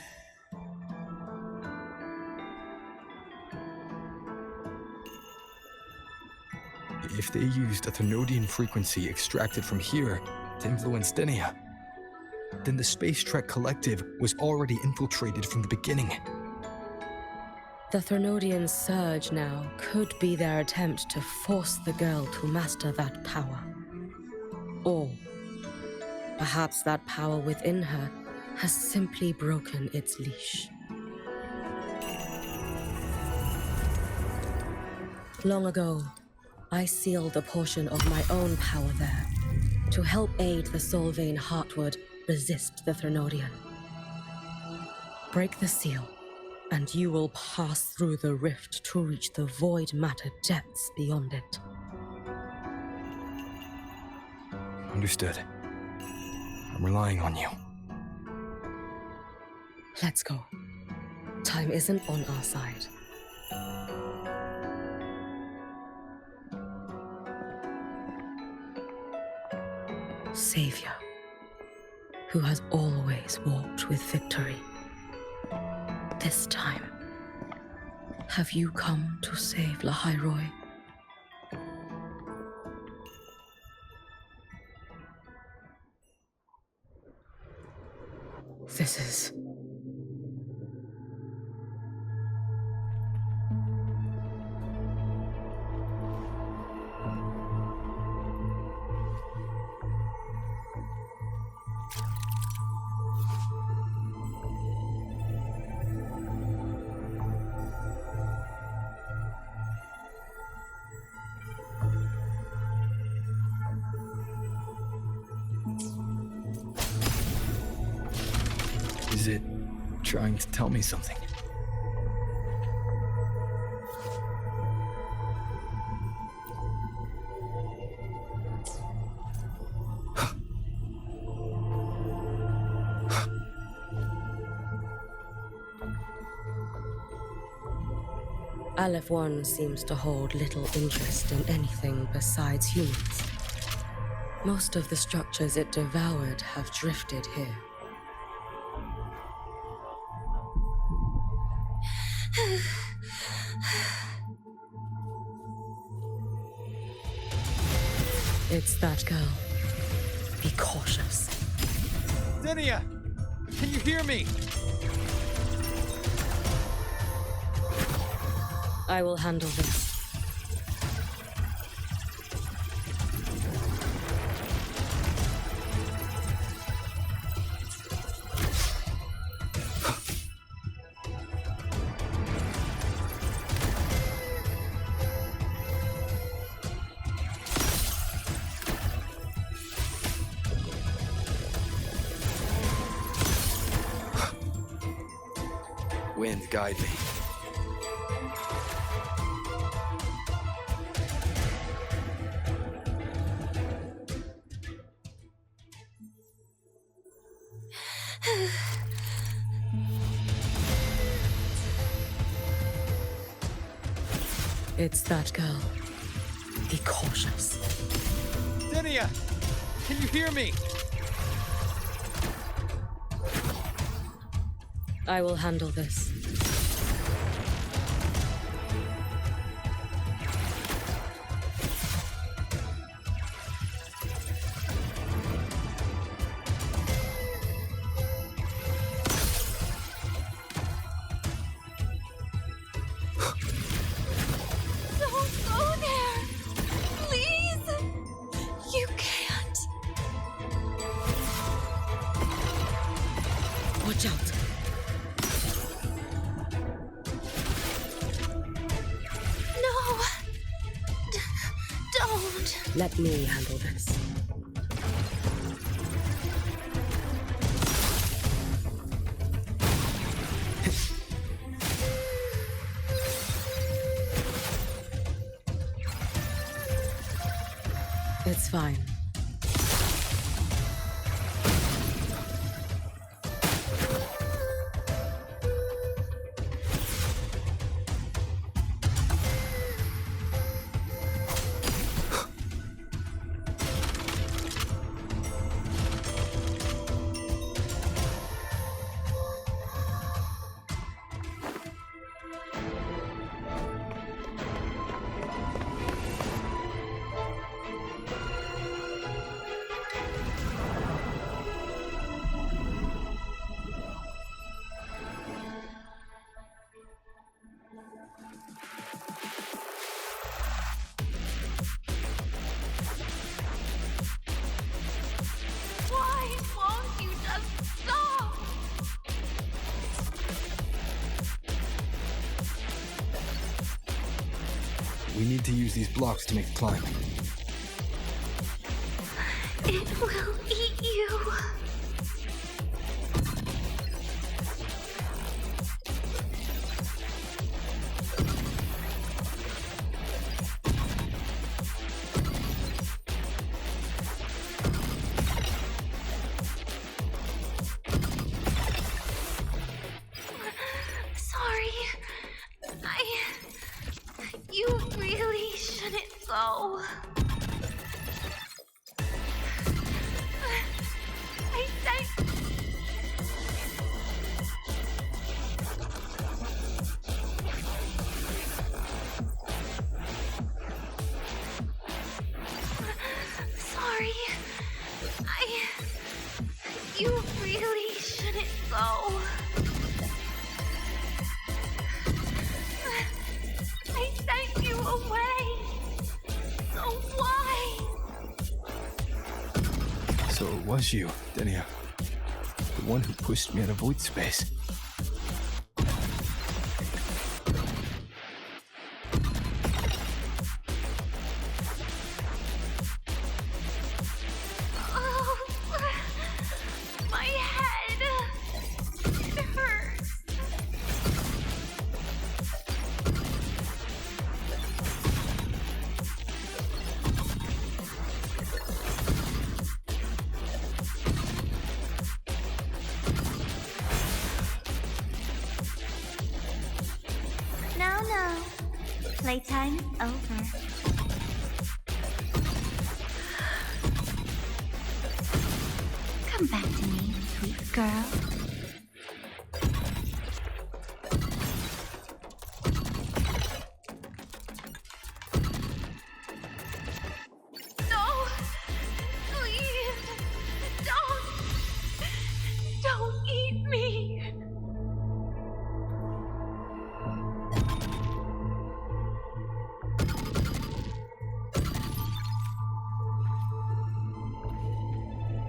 If they used a Thermodian frequency extracted from here to influence Denia, then the Space Trek Collective was already infiltrated from the beginning. The Thermodian surge now could be their attempt to force the girl to master that power. Or perhaps that power within her has simply broken its leash. Long ago, I sealed a portion of my own power there to help aid the Solvane Heartwood resist the Thermodian. Break the seal, and you will pass through the rift to reach the void matter depths beyond it. Understood. I'm relying on you. Let's go. Time isn't on our side. savior, who has always walked with victory. This time, have you come to save Lahoi-Roi? This is... Is it trying to tell me something? Aleph-1 seems to hold little interest in anything besides humans. Most of the structures it devoured have drifted here. It's that girl. Be cautious. Denia! Can you hear me? I will handle this. Wind, guide me. It's that girl. Be cautious. Denia! Can you hear me? I will handle this. Watch out! No! Don't! Let me handle this. It's fine. Why won't you just stop? We need to use these blocks to make the climb. It will eat you. Sorry. You really shouldn't go. really shouldn't go. I sent you away. So why? So it was you, Denia. The one who pushed me out of void space. Oh, my head. It hurts. No. Playtime over. Come back to me, sweet girl. No! Please! Don't eat me!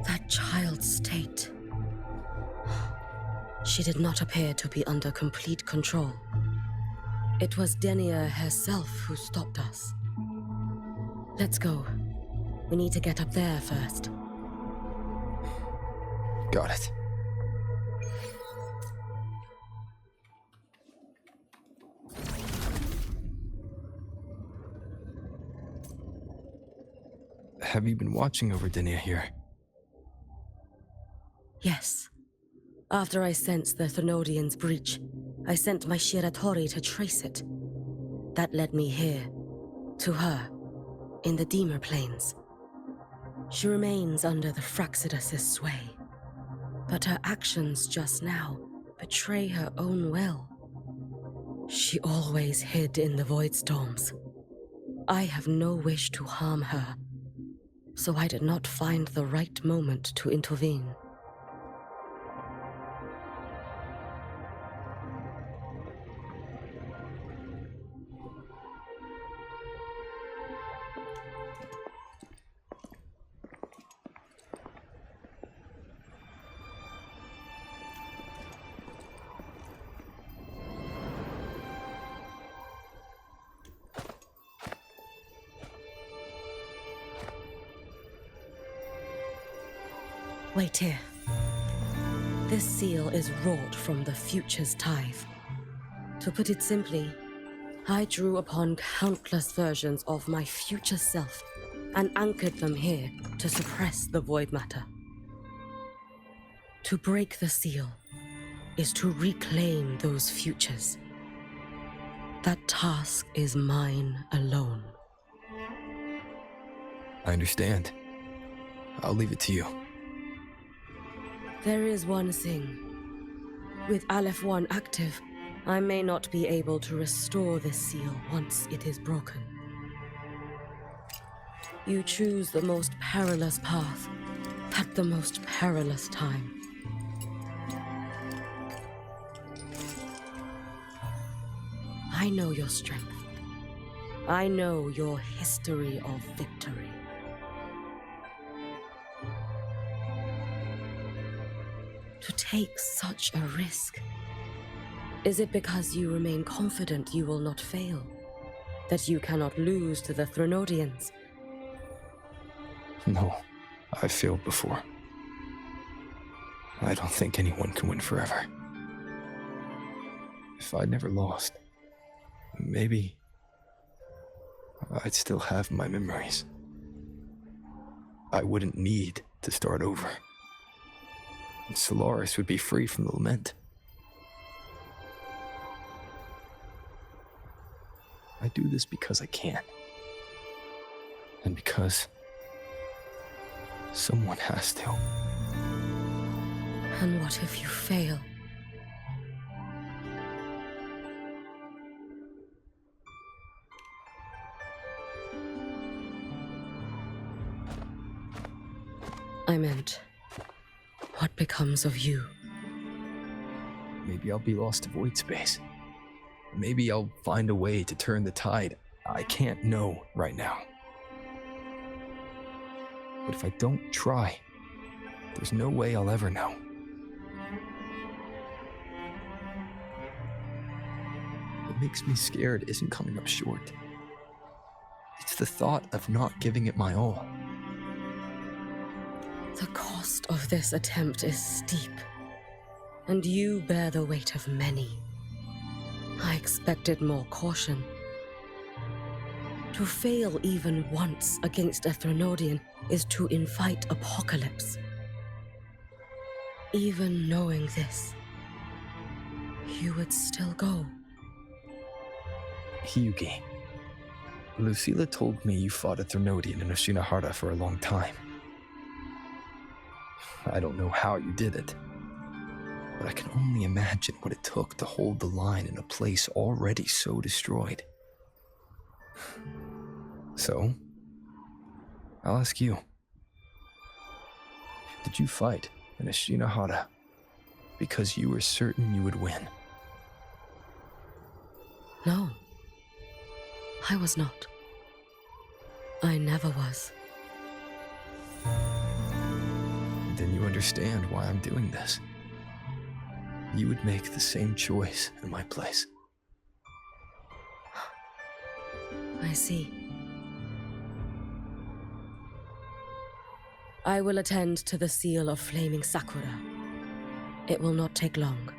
That child's state. She did not appear to be under complete control. It was Denia herself who stopped us. Let's go. We need to get up there first. Got it. Have you been watching over Denia here? Yes. After I sensed the Thenodian's breach, I sent my Shiratori to trace it. That led me here, to her, in the Deemer Plains. She remains under the Fraxidus' sway, but her actions just now betray her own will. She always hid in the void storms. I have no wish to harm her, so I did not find the right moment to intervene. Wait here. This seal is wrought from the future's tithe. To put it simply, I drew upon countless versions of my future self and anchored them here to suppress the void matter. To break the seal is to reclaim those futures. That task is mine alone. I understand. I'll leave it to you. There is one thing. With Aleph-1 active, I may not be able to restore this seal once it is broken. You choose the most perilous path at the most perilous time. I know your strength. I know your history of victory. To take such a risk? Is it because you remain confident you will not fail? That you cannot lose to the Thenodians? No, I've failed before. I don't think anyone can win forever. If I'd never lost, maybe I'd still have my memories. I wouldn't need to start over. And Solaris would be free from the lament. I do this because I can. And because someone has to. And what if you fail? I meant, what becomes of you? Maybe I'll be lost to void space. Maybe I'll find a way to turn the tide. I can't know right now. But if I don't try, there's no way I'll ever know. What makes me scared isn't coming up short. It's the thought of not giving it my all. The cost of this attempt is steep, and you bear the weight of many. I expected more caution. To fail even once against a Threnodian is to invite apocalypse. Even knowing this, you would still go. Hiyuki, Lucilla told me you fought a Threnodian in Oshinahara for a long time. I don't know how you did it, but I can only imagine what it took to hold the line in a place already so destroyed. So, I'll ask you. Did you fight in Oshinahara because you were certain you would win? No, I was not. I never was. Then you understand why I'm doing this. You would make the same choice in my place. I see. I will attend to the seal of flaming Sakura. It will not take long.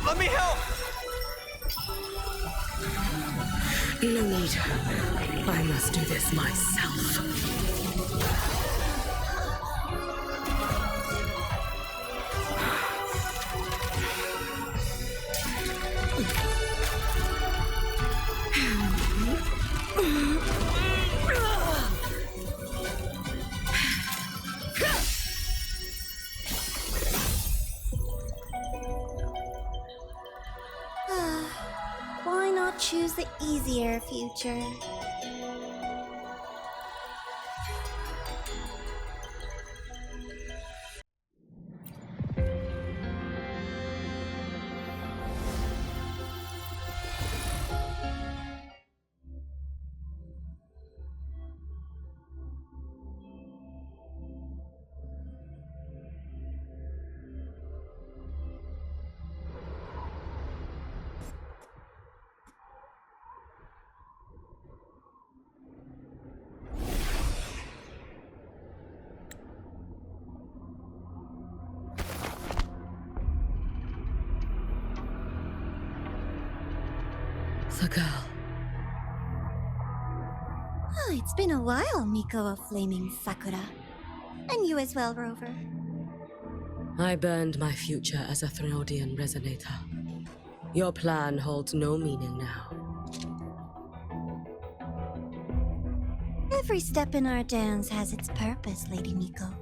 Let me help! No need. I must do this myself. Why not choose the easier future? The girl. Oh, it's been a while, Miko of Flaming Sakura. And you as well, Rover. I burned my future as a Threnodian resonator. Your plan holds no meaning now. Every step in our dance has its purpose, Lady Miko.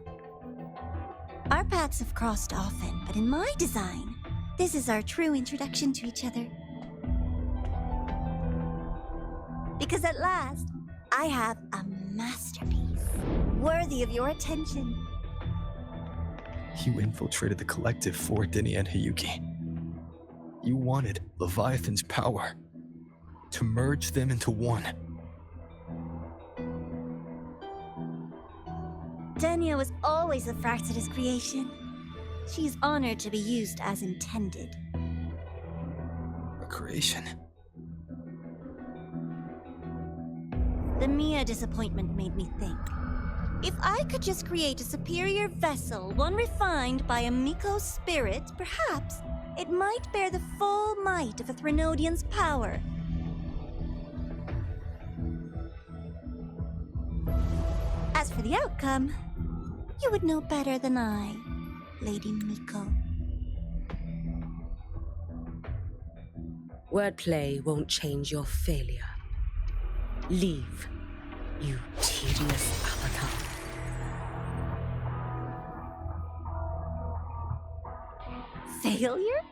Our paths have crossed often, but in my design, this is our true introduction to each other. Because at last, I have a masterpiece, worthy of your attention. You infiltrated the collective for Denia and Hiyuki. You wanted Leviathan's power, to merge them into one. Denia was always a Fraxidus creation. She's honored to be used as intended. A creation. The Mia disappointment made me think. If I could just create a superior vessel, one refined by a Miko's spirit, perhaps it might bear the full might of a Threnodian's power. As for the outcome, you would know better than I, Lady Miko. Wordplay won't change your failure. Leave, you tedious avatar. Failure?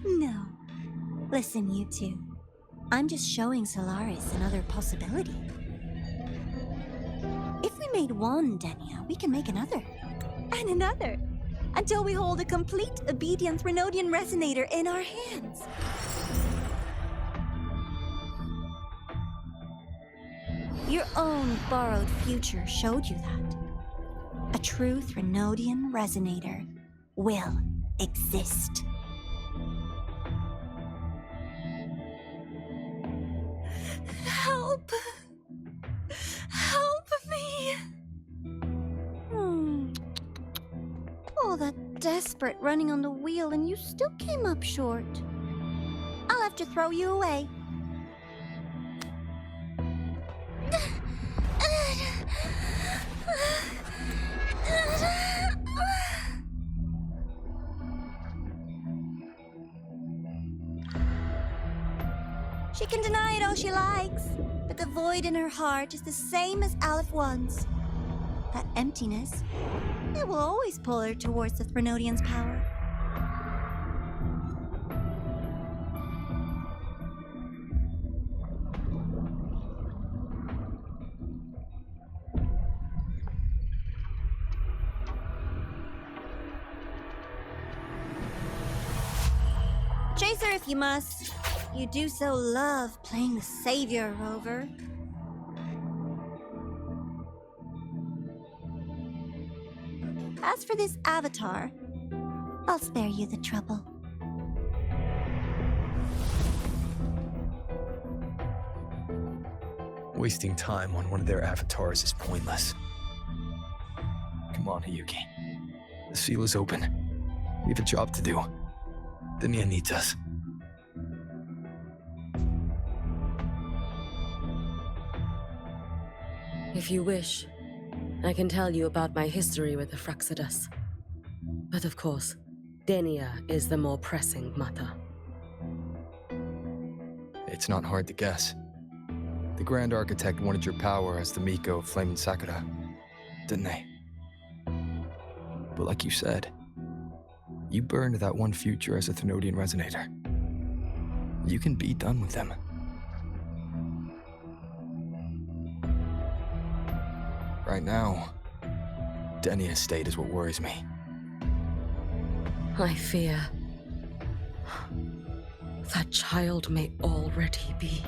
No. Listen, you two. I'm just showing Solaris another possibility. If we made one Denia, we can make another. And another. Until we hold a complete obedient Threnodian resonator in our hands. Your own borrowed future showed you that. A true Threnodian resonator will exist. Help! Help me! All that desperate running on the wheel and you still came up short. I'll have to throw you away. She can deny it all she likes, but the void in her heart is the same as Aleph-1's. That emptiness, it will always pull her towards the Threnodian's power. Chase her if you must. You do so love playing the savior, Rover. As for this avatar, I'll spare you the trouble. Wasting time on one of their avatars is pointless. Come on, Hiyuki. The seal is open. We have a job to do. Denia needs us. If you wish, I can tell you about my history with the Fraxidus. But of course, Denia is the more pressing matter. It's not hard to guess. The Grand Architect wanted your power as the Miko of Flame and Sakura, didn't they? But like you said, you burned that one future as a Threnodian resonator. You can be done with them. Right now, Denia's state is what worries me. I fear that child may already be.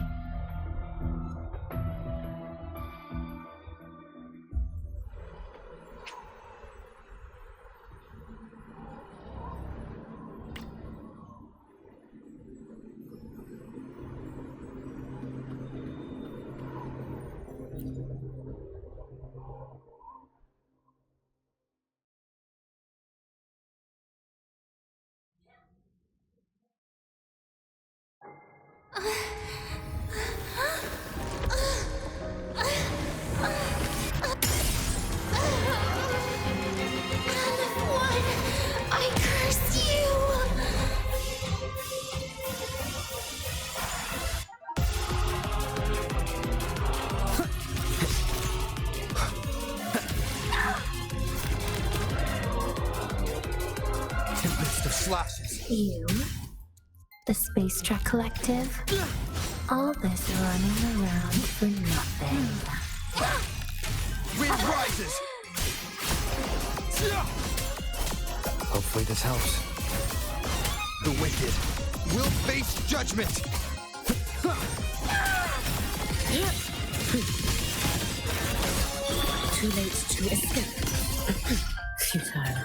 You, the Space Trek Collective, all this running around for nothing. Wind rises! Hopefully this helps. The wicked will face judgment! Too late to escape. Futile.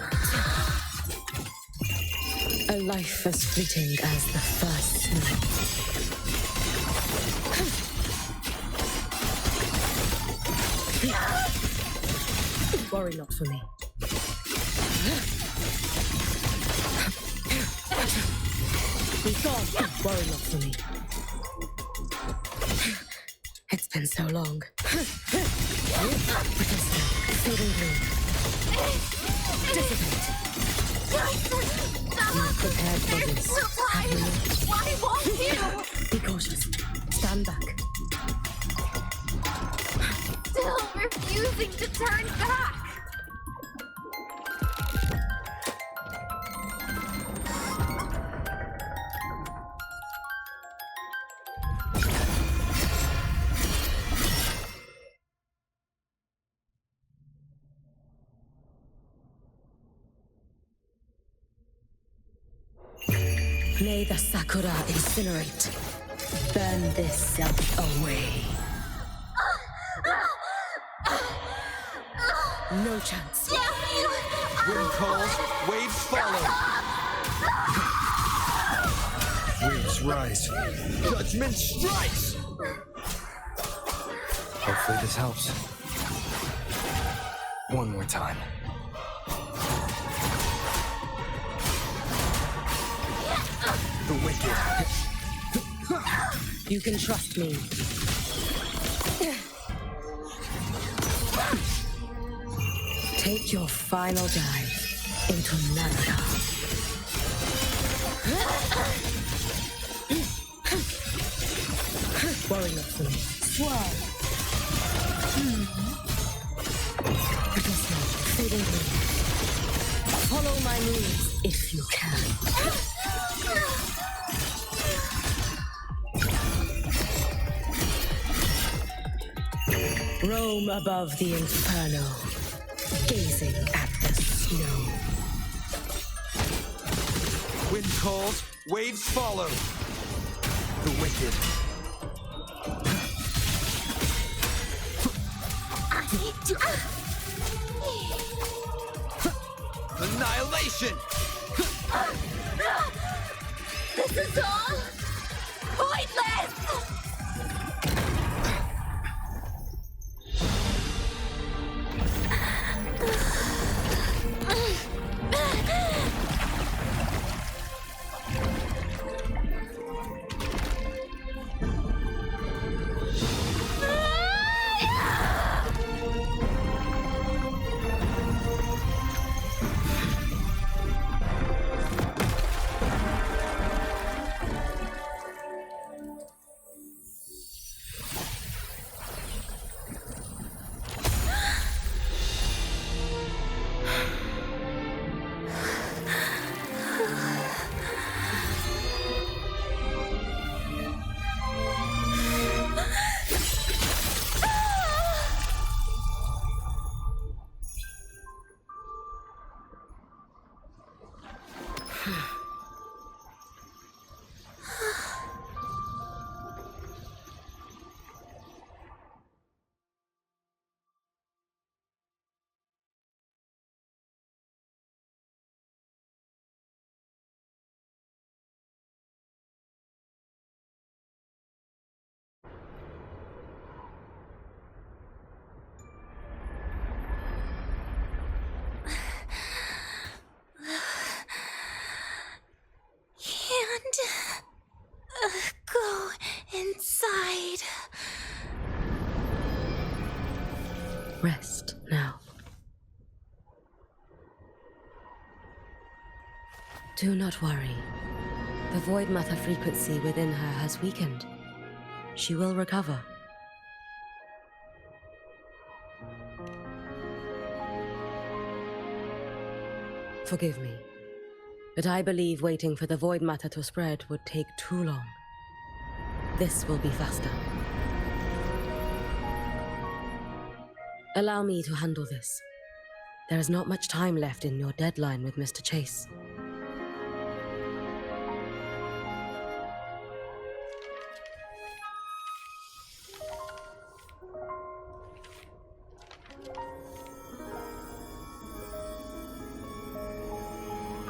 A life as fleeting as the first snow. Worry not for me. Be gone. Worry not for me. It's been so long. Brittle snow, fading blue. Dissipate. You're prepared for this, have you not? Why won't you? Be cautious. Stand back. Still refusing to turn back. May the Sakura incinerate. Burn this self away. No chance. Wind calls, waves follow. Waves rise. Judgment strikes! Hopefully this helps. One more time. The wicked. You can trust me. Take your final dive into Nanda. Worry not for me. Swirl. Brittle snow, fading blue. Follow my moves if you can. Roam above the inferno, gazing at the snow. Wind calls, waves follow. The wicked. Annihilation! This is all pointless! Go inside. Rest now. Do not worry. The void matter frequency within her has weakened. She will recover. Forgive me, but I believe waiting for the void matter to spread would take too long. This will be faster. Allow me to handle this. There is not much time left in your deadline with Mr. Chase.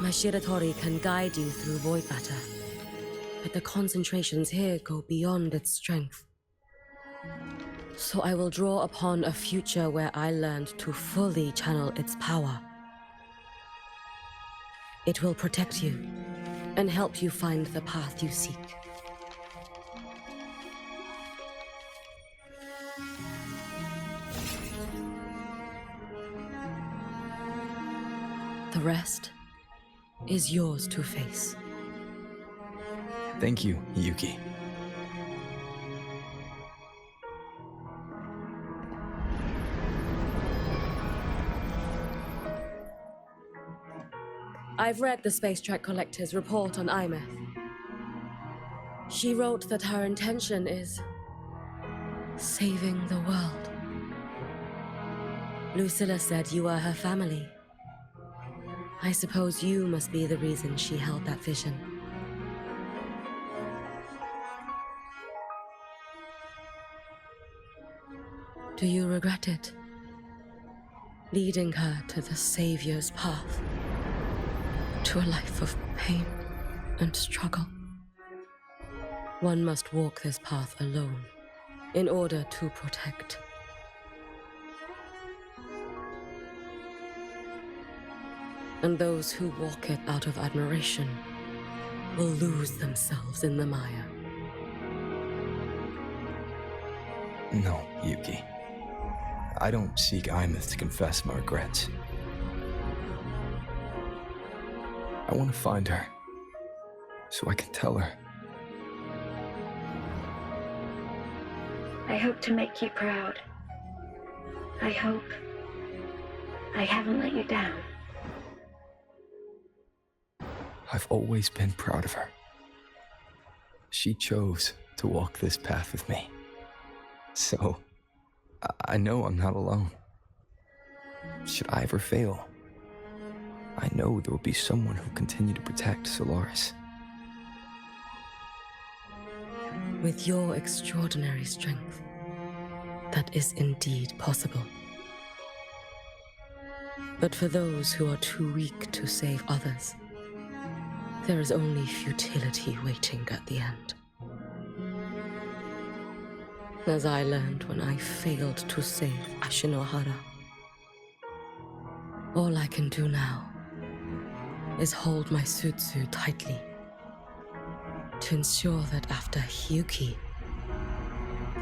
My Shiratori can guide you through void matter, but the concentrations here go beyond its strength. So I will draw upon a future where I learned to fully channel its power. It will protect you and help you find the path you seek. The rest is yours to face. Thank you, Yuki. I've read the Space Track Collector's report on Amaeth. She wrote that her intention is saving the world. Lucilla said you are her family. I suppose you must be the reason she held that vision. Do you regret it? Leading her to the Savior's path? To a life of pain and struggle? One must walk this path alone in order to protect. And those who walk it out of admiration will lose themselves in the mire. No, Yuki. I don't seek Amaeth to confess my regrets. I want to find her, so I can tell her. I hope to make you proud. I hope I haven't let you down. I've always been proud of her. She chose to walk this path with me. So, I know I'm not alone. Should I ever fail, I know there will be someone who'll continue to protect Solaris. With your extraordinary strength, that is indeed possible. But for those who are too weak to save others, there is only futility waiting at the end. As I learned when I failed to save Ashinohara. All I can do now is hold my Sutsu tightly to ensure that after Hyuki,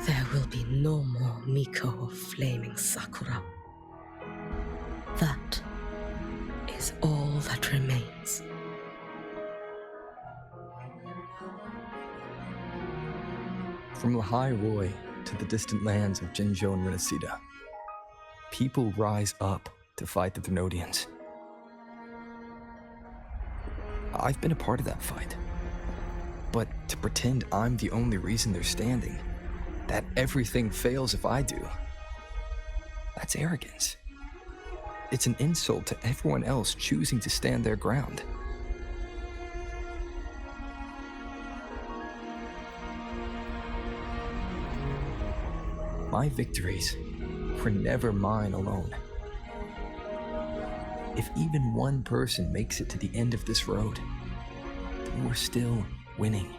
there will be no more Miko of flaming Sakura. That is all that remains. From Lahoi-Roi to the distant lands of Jinzhou and Rinasida, people rise up to fight the Thermodians. I've been a part of that fight. But to pretend I'm the only reason they're standing, that everything fails if I do, that's arrogance. It's an insult to everyone else choosing to stand their ground. My victories were never mine alone. If even one person makes it to the end of this road, then we're still winning.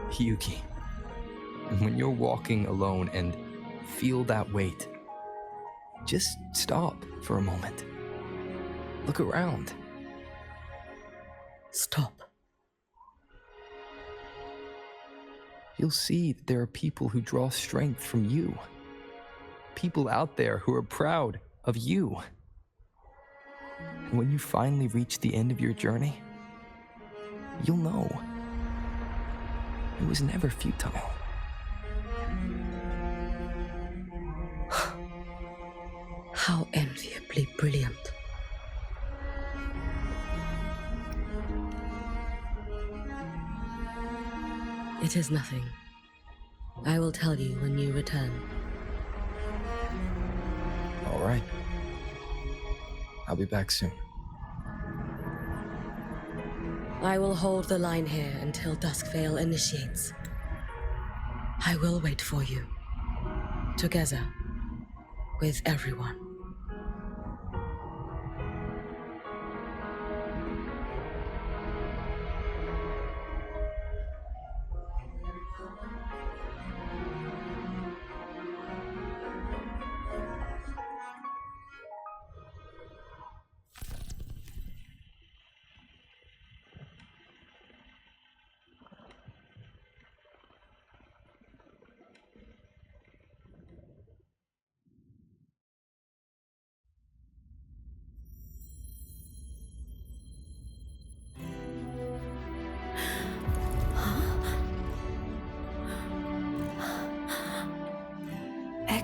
Hyuki, when you're walking alone and feel that weight, just stop for a moment. Look around. Stop. You'll see that there are people who draw strength from you. People out there who are proud of you. And when you finally reach the end of your journey, you'll know it was never futile. How enviably brilliant. It is nothing. I will tell you when you return. All right. I'll be back soon. I will hold the line here until Duskvale initiates. I will wait for you. Together. With everyone.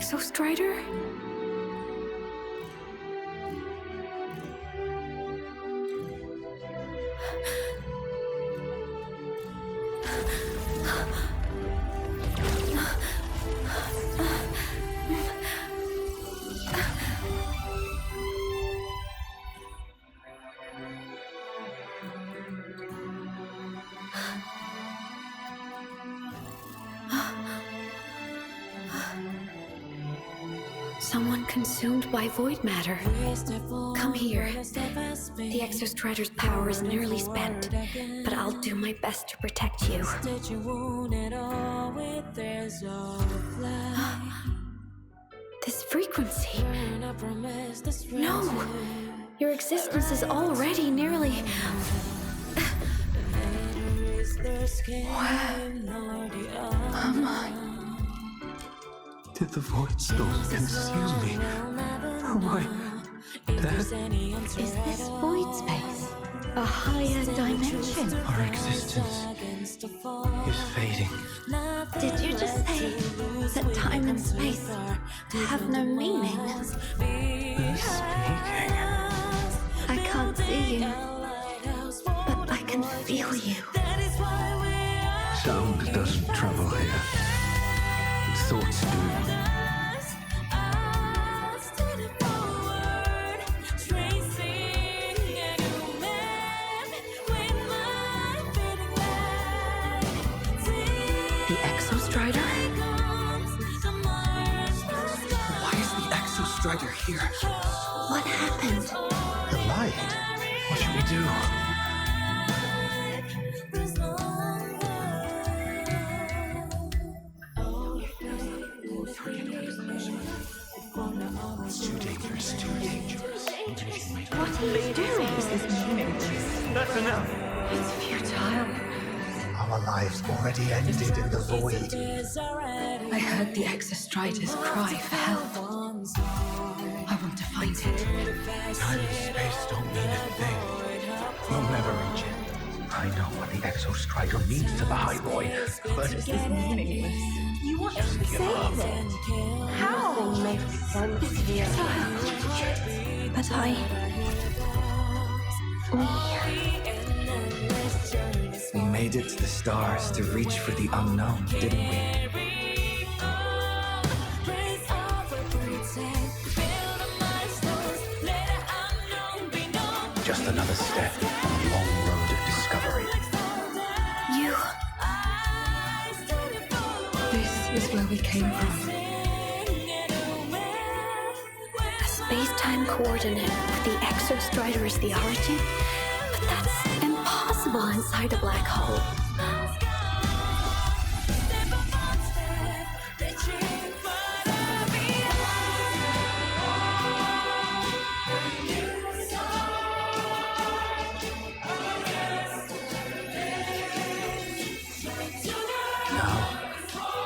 Exostrider? Someone consumed by void matter. Come here. The Exostrider's power is nearly spent, but I'll do my best to protect you. This frequency. No! Your existence is already nearly... Where am I? Did the void storm consume me? Am I dead? Is this void space a higher dimension? Our existence is fading. Did you just say that time and space have no meaning? Who's speaking? I can't see you, but I can feel you. Sound doesn't travel here. Thoughts do. The Exostrider? Why is the Exostrider here? What happened? The light. What should we do? It's too dangerous, too dangerous. What are you doing? This is meaningless. That's enough. It's futile. Our lives already ended in the void. I heard the Exostrider's cry for help. I want to find it. Time and space don't mean a thing. We'll never reach it. I know what the Exostrider means to the Lahoi-Roi, but this is meaningless. You want Just to give save up. it? How? It's futile. But We made it to the stars to reach for the unknown, didn't we? Just another step on a long road of discovery. you... This is where we came from. A space-time coordinate with the Exostrider as the origin? But that's impossible inside a black hole. Now,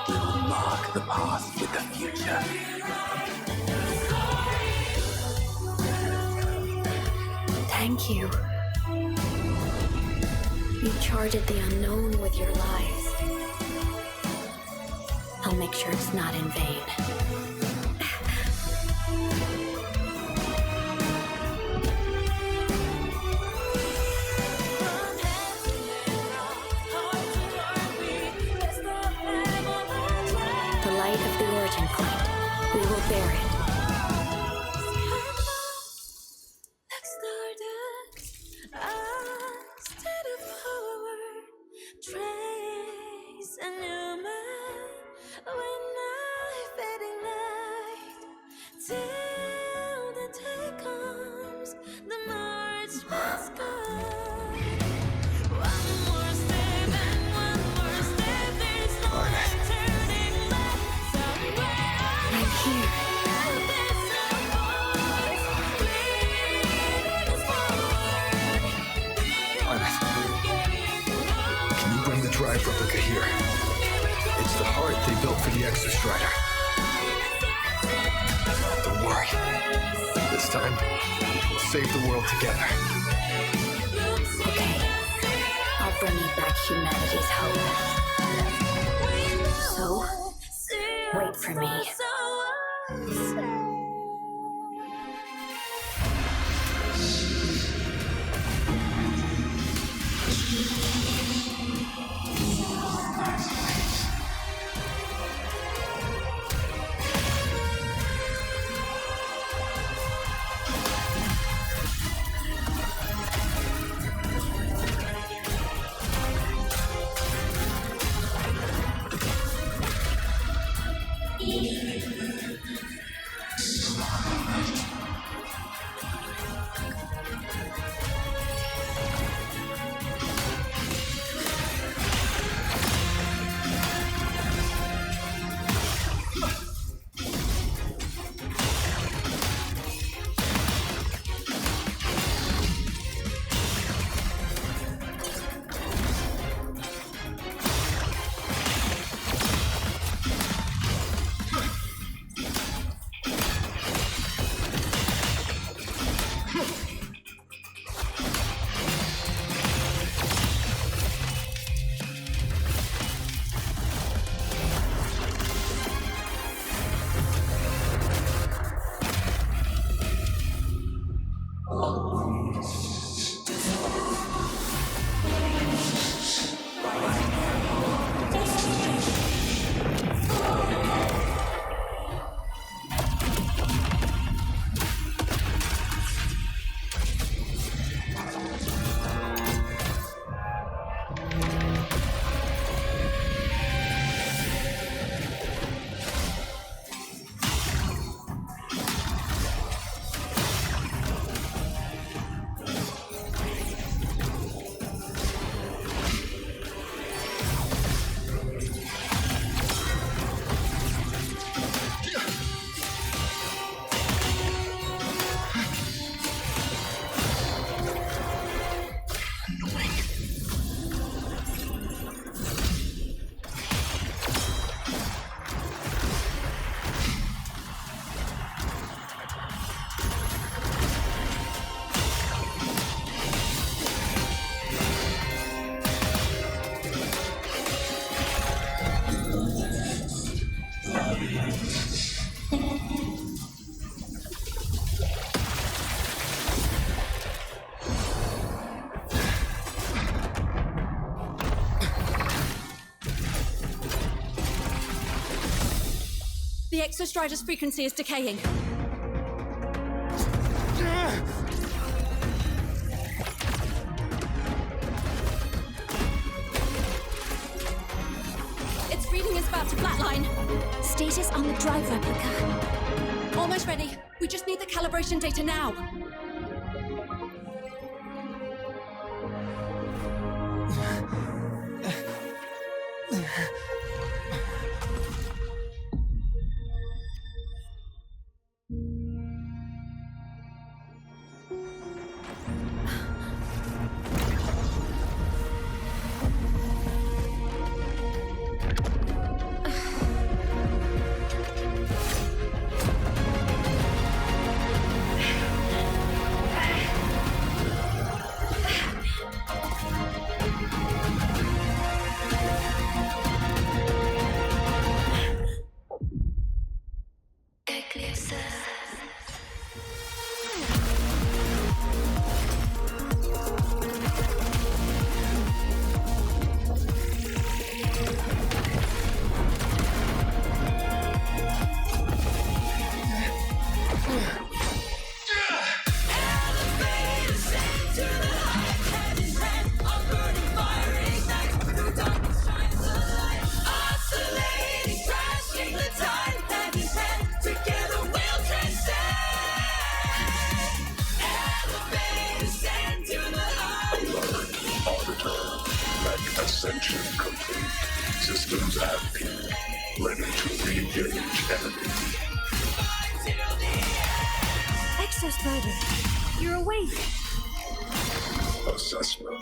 we will mark the path with the future. Thank you. You charted the unknown with your lives. I'll make sure it's not in vain. The light of the origin point. We will bear it. Drive replica here. It's the heart they built for the Exostrider. Don't worry. This time, we'll save the world together. Okay. I'll bring you back humanity's hope. So, wait for me. The Exostrider's frequency is decaying. Its reading is about to flatline. Status on the drive replica. Almost ready. We just need the calibration data now. Ascension complete. Systems active. Ready to re-engage enemy. Exostrider, you're awake. Assessment.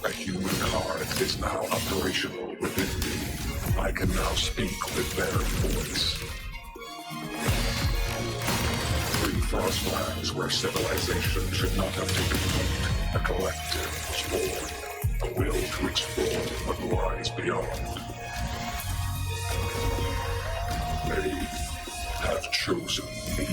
A human card is now operational within me. I can now speak with their voice. 3 frostlands where civilization should not have taken root. A collective was born. A will to explore what lies beyond. They have chosen me.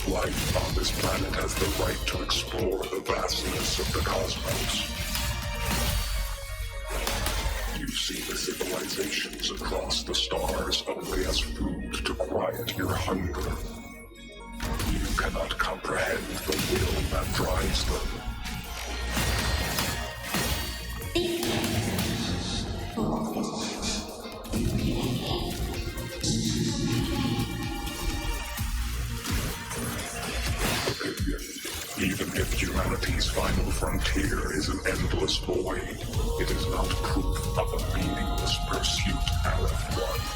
Life on this planet has the right to explore the vastness of the cosmos. You see the civilizations across the stars only as food to quiet your hunger. You cannot comprehend the will that drives them. final frontier is an endless void, it is not proof of a meaningless pursuit, Aleph-1.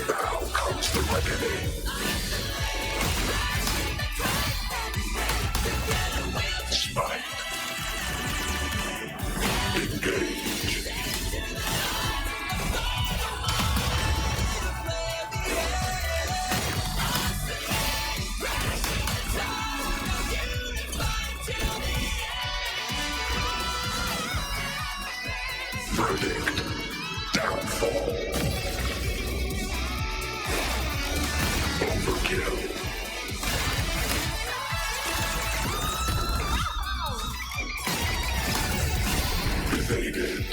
Now comes the reckoning. Smite. Engage. Verdict. Downfall. Overkill. Evaded.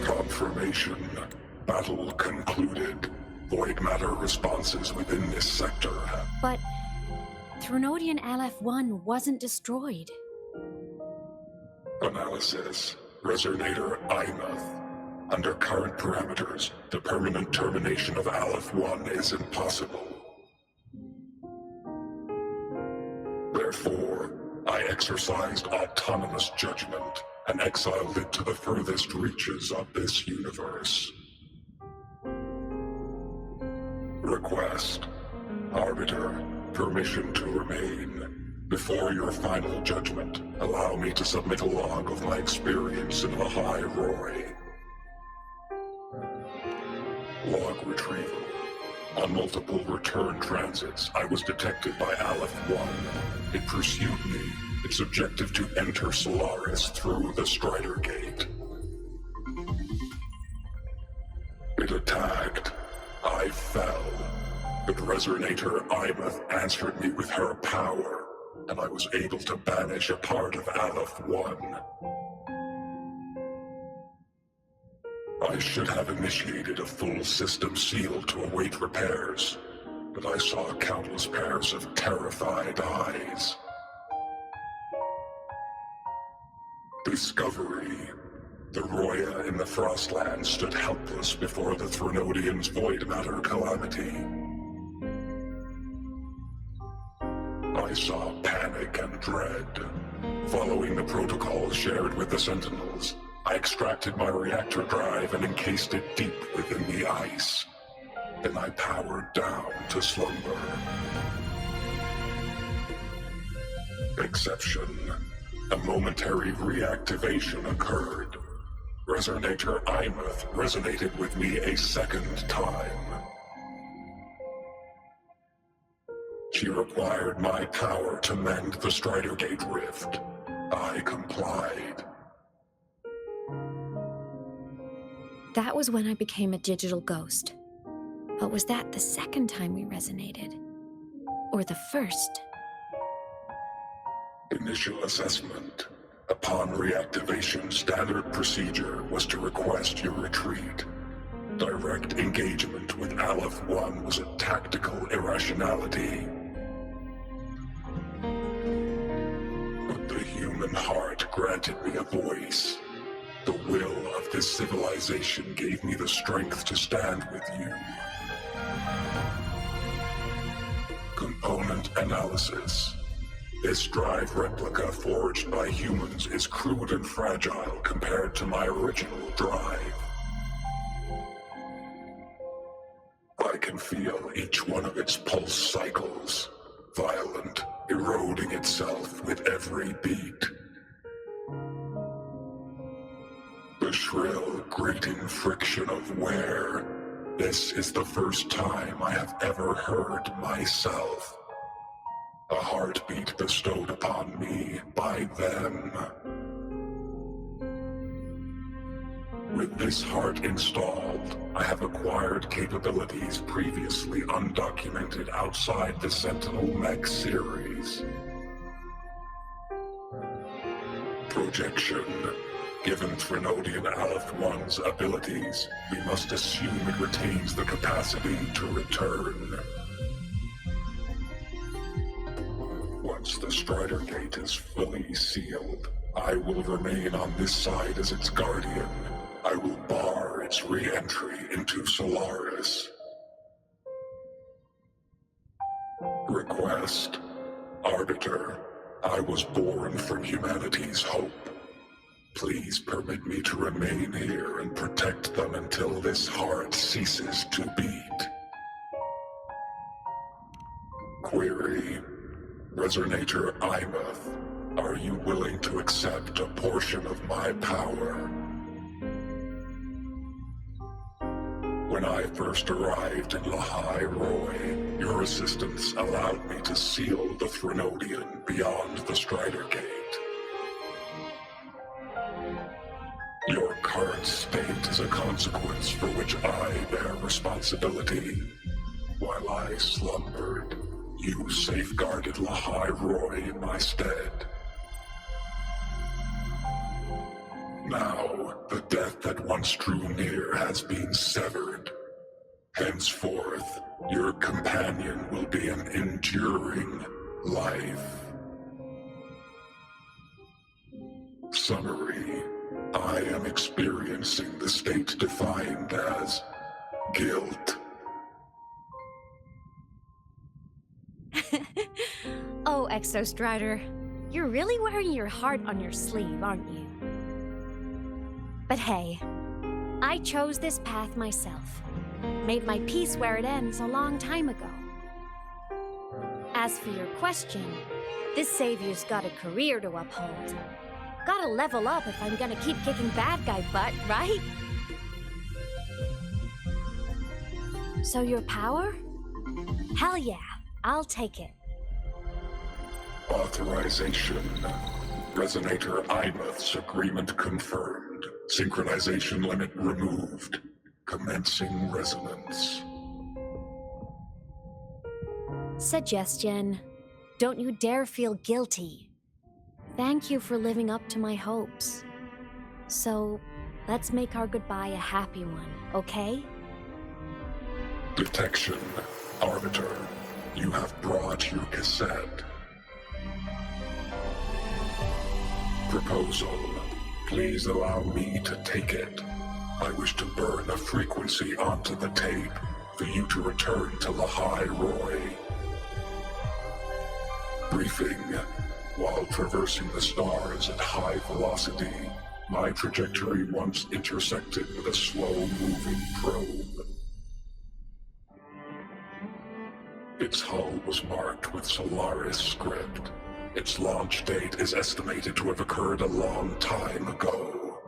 Confirmation. Battle concluded. Void matter responses within this sector. But Threnodian Aleph-1 wasn't destroyed. Analysis. Resonator Amaeth. Under current parameters, the permanent termination of Aleph-1 is impossible. Therefore, I exercised autonomous judgment and exiled it to the furthest reaches of this universe. Request. Arbiter, permission to remain. Before your final judgment, allow me to submit a log of my experience in Lahoi-Roi. Log retrieval. On multiple return transits, I was detected by Aleph-1. It pursued me, its objective to enter Solaris through the Stridergate. It attacked. I fell. But Resonator Amaeth answered me with her power, and I was able to banish a part of Aleph-1. I should have initiated a full system seal to await repairs, but I saw countless pairs of terrified eyes. Discovery. The Roya in the Frostland stood helpless before the Threnodians' void matter calamity. I saw panic and dread. Following the protocols shared with the Sentinels, I extracted my reactor drive and encased it deep within the ice. Then I powered down to slumber. Exception. A momentary reactivation occurred. Resonator Amaeth resonated with me a second time. She required my power to mend the Stridergate rift. I complied. That was when I became a digital ghost. But was that the second time we resonated? Or the first? Initial assessment. Upon reactivation, standard procedure was to request your retreat. Direct engagement with Aleph-1 was a tactical irrationality. human heart granted me a voice. The will of this civilization gave me the strength to stand with you. Component analysis. This drive replica forged by humans is crude and fragile compared to my original drive. I can feel each one of its pulse cycles, violent, eroding itself with every beat. The shrill, grating friction of wear. This is the first time I have ever heard myself. A heartbeat bestowed upon me by them. With this heart installed, I have acquired capabilities previously undocumented outside the Sentinel Mech series. Projection. Given Threnodian Aleph-1's abilities, we must assume it retains the capacity to return. Once the Stridergate is fully sealed, I will remain on this side as its guardian. I will bar its re-entry into Solaris. Request. Arbiter, I was born from humanity's hope. Please permit me to remain here and protect them until this heart ceases to beat. Query. Resonator Amaeth, are you willing to accept a portion of my power? When I first arrived in Lahoi-Roi, your assistance allowed me to seal the Threnodian beyond the Stridergate. Your current state is a consequence for which I bear responsibility. While I slumbered, you safeguarded Lahoi-Roi in my stead. Now, the death that once drew near has been severed. Henceforth, your companion will be an enduring life. Summary. I am experiencing the state defined as guilt. Oh, Exostrider, you're really wearing your heart on your sleeve, aren't you? But hey, I chose this path myself. Made my peace where it ends a long time ago. As for your question, this savior's got a career to uphold. Gotta level up if I'm gonna keep kicking bad guy butt, right? So your power? Hell yeah, I'll take it. Authorization. Resonator Amaeth's agreement confirmed. Synchronization limit removed. Commencing resonance. Suggestion. Don't you dare feel guilty. Thank you for living up to my hopes. So, let's make our goodbye a happy one, okay? Detection. Arbiter, you have brought your cassette. Proposal. Please allow me to take it. I wish to burn a frequency onto the tape for you to return to Lahoi-Roi. Briefing. While traversing the stars at high velocity, my trajectory once intersected with a slow-moving probe. Its hull was marked with Solaris script. Its launch date is estimated to have occurred a long time ago.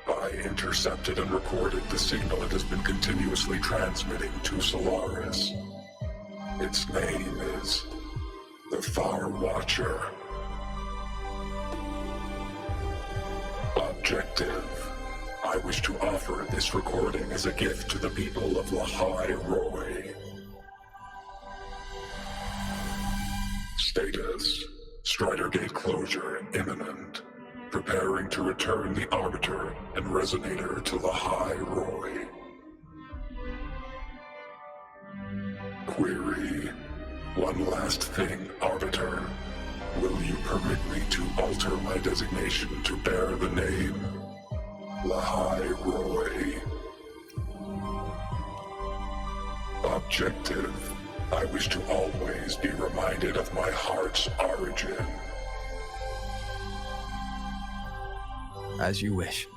I intercepted and recorded the signal it has been continuously transmitting to Solaris. Its name is the Far Watcher. Objective. I wish to offer this recording as a gift to the people of Lahoi-Roi. Status. Stridergate closure imminent. Preparing to return the Arbiter and Resonator to Lahoi-Roi. Query. One last thing, Arbiter. Will you permit me to alter my designation to bear the name Lahoi-Roi? Objective. I wish to always be reminded of my heart's origin. As you wish.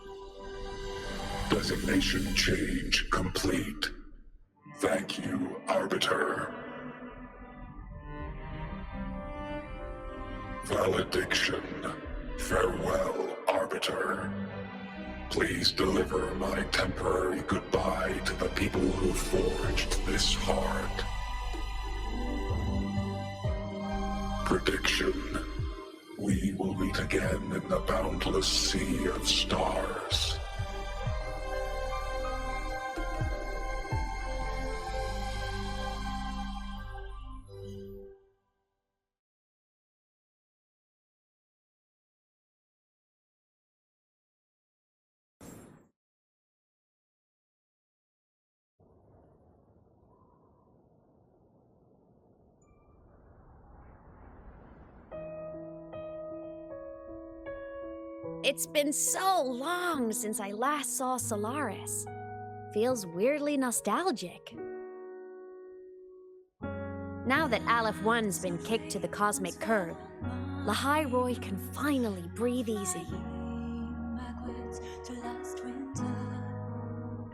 Designation change complete. Thank you, Arbiter. Valediction. Farewell, Arbiter. Please deliver my temporary goodbye to the people who forged this heart. Prediction. We will meet again in the boundless sea of stars. It's been so long since I last saw Solaris. Feels weirdly nostalgic. Now that Aleph-1's been kicked to the cosmic curb, Lahoi-Roi can finally breathe easy.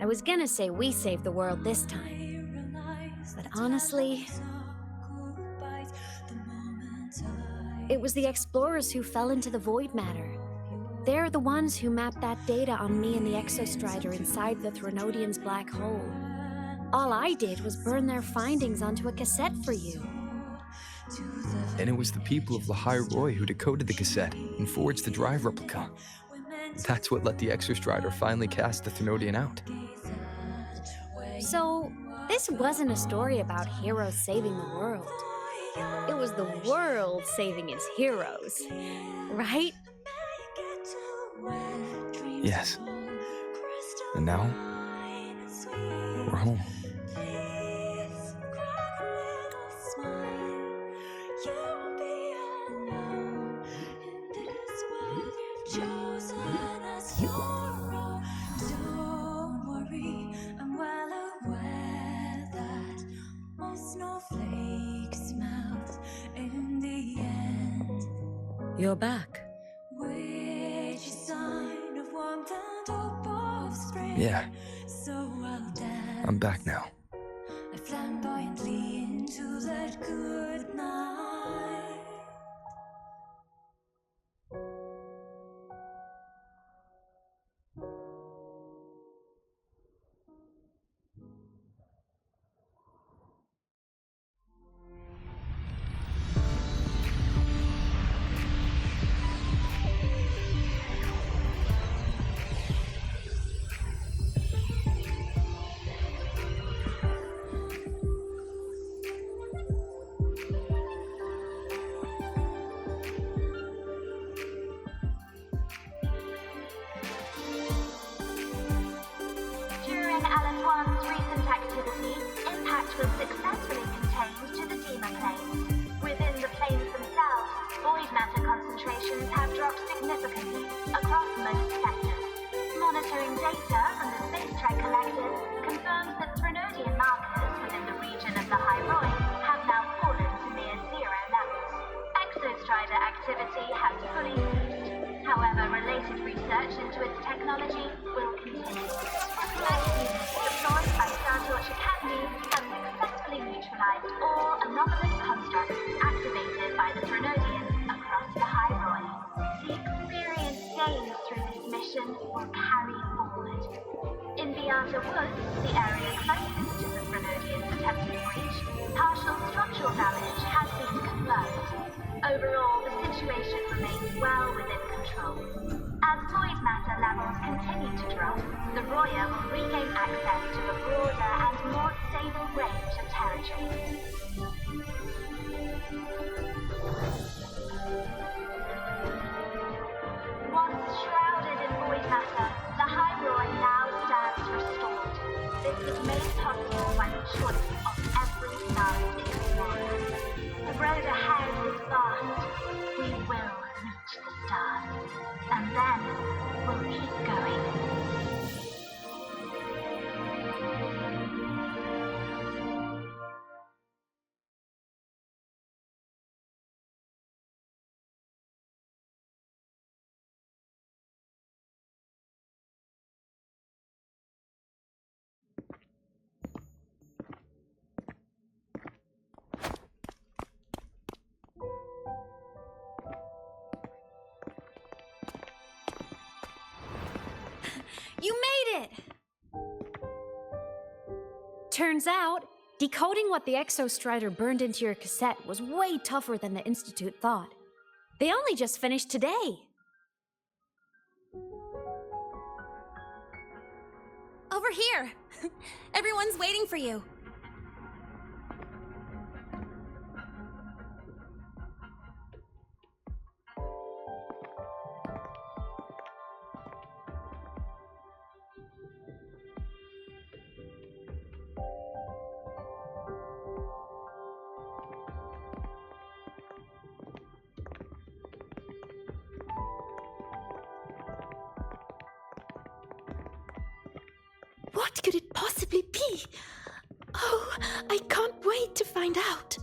I was gonna say we saved the world this time, but honestly, it was the explorers who fell into the void matter. They're the ones who mapped that data on me and the Exostrider inside the Threnodian's black hole. All I did was burn their findings onto a cassette for you. And it was the people of Lahoi-Roi who decoded the cassette and forged the drive replica. That's what let the Exostrider finally cast the Threnodian out. So, this wasn't a story about heroes saving the world. It was the world saving its heroes, right? Yes. And now, we're home. You're back. Yeah. I'm back now. I flamboyantly into that good night. Aleph-1's recent activity, impact was successfully contained to the Dema planes. Within the planes themselves, void matter concentrations have dropped significantly across most sectors. Monitoring data from the space track collectors confirms that Threnodian markers within the region of Lahoi-Roi have now fallen to near zero levels. Exostrider activity has fully ceased. However, related research into its technology will continue. Units deployed by Starlights Academy have successfully neutralized all anomalous constructs activated by the Threnodians across Lahoi-Roi. The experience gained through this mission will carry forward. In the Outer Woods, the area closest to the Threnodians' attempted breach, partial structural damage has been confirmed. Overall, the situation remains well within control. As void matter levels continue to drop, the Roya will regain access to a broader and more stable range of territory. Once shrouded in void matter, Lahoi-Roi now stands restored. This was made possible by the choice of every star's explorer. Turns out, decoding what the Exostrider burned into your cassette was way tougher than the Institute thought. They only just finished today. Over here! Everyone's waiting for you. What could it possibly be? Oh, I can't wait to find out.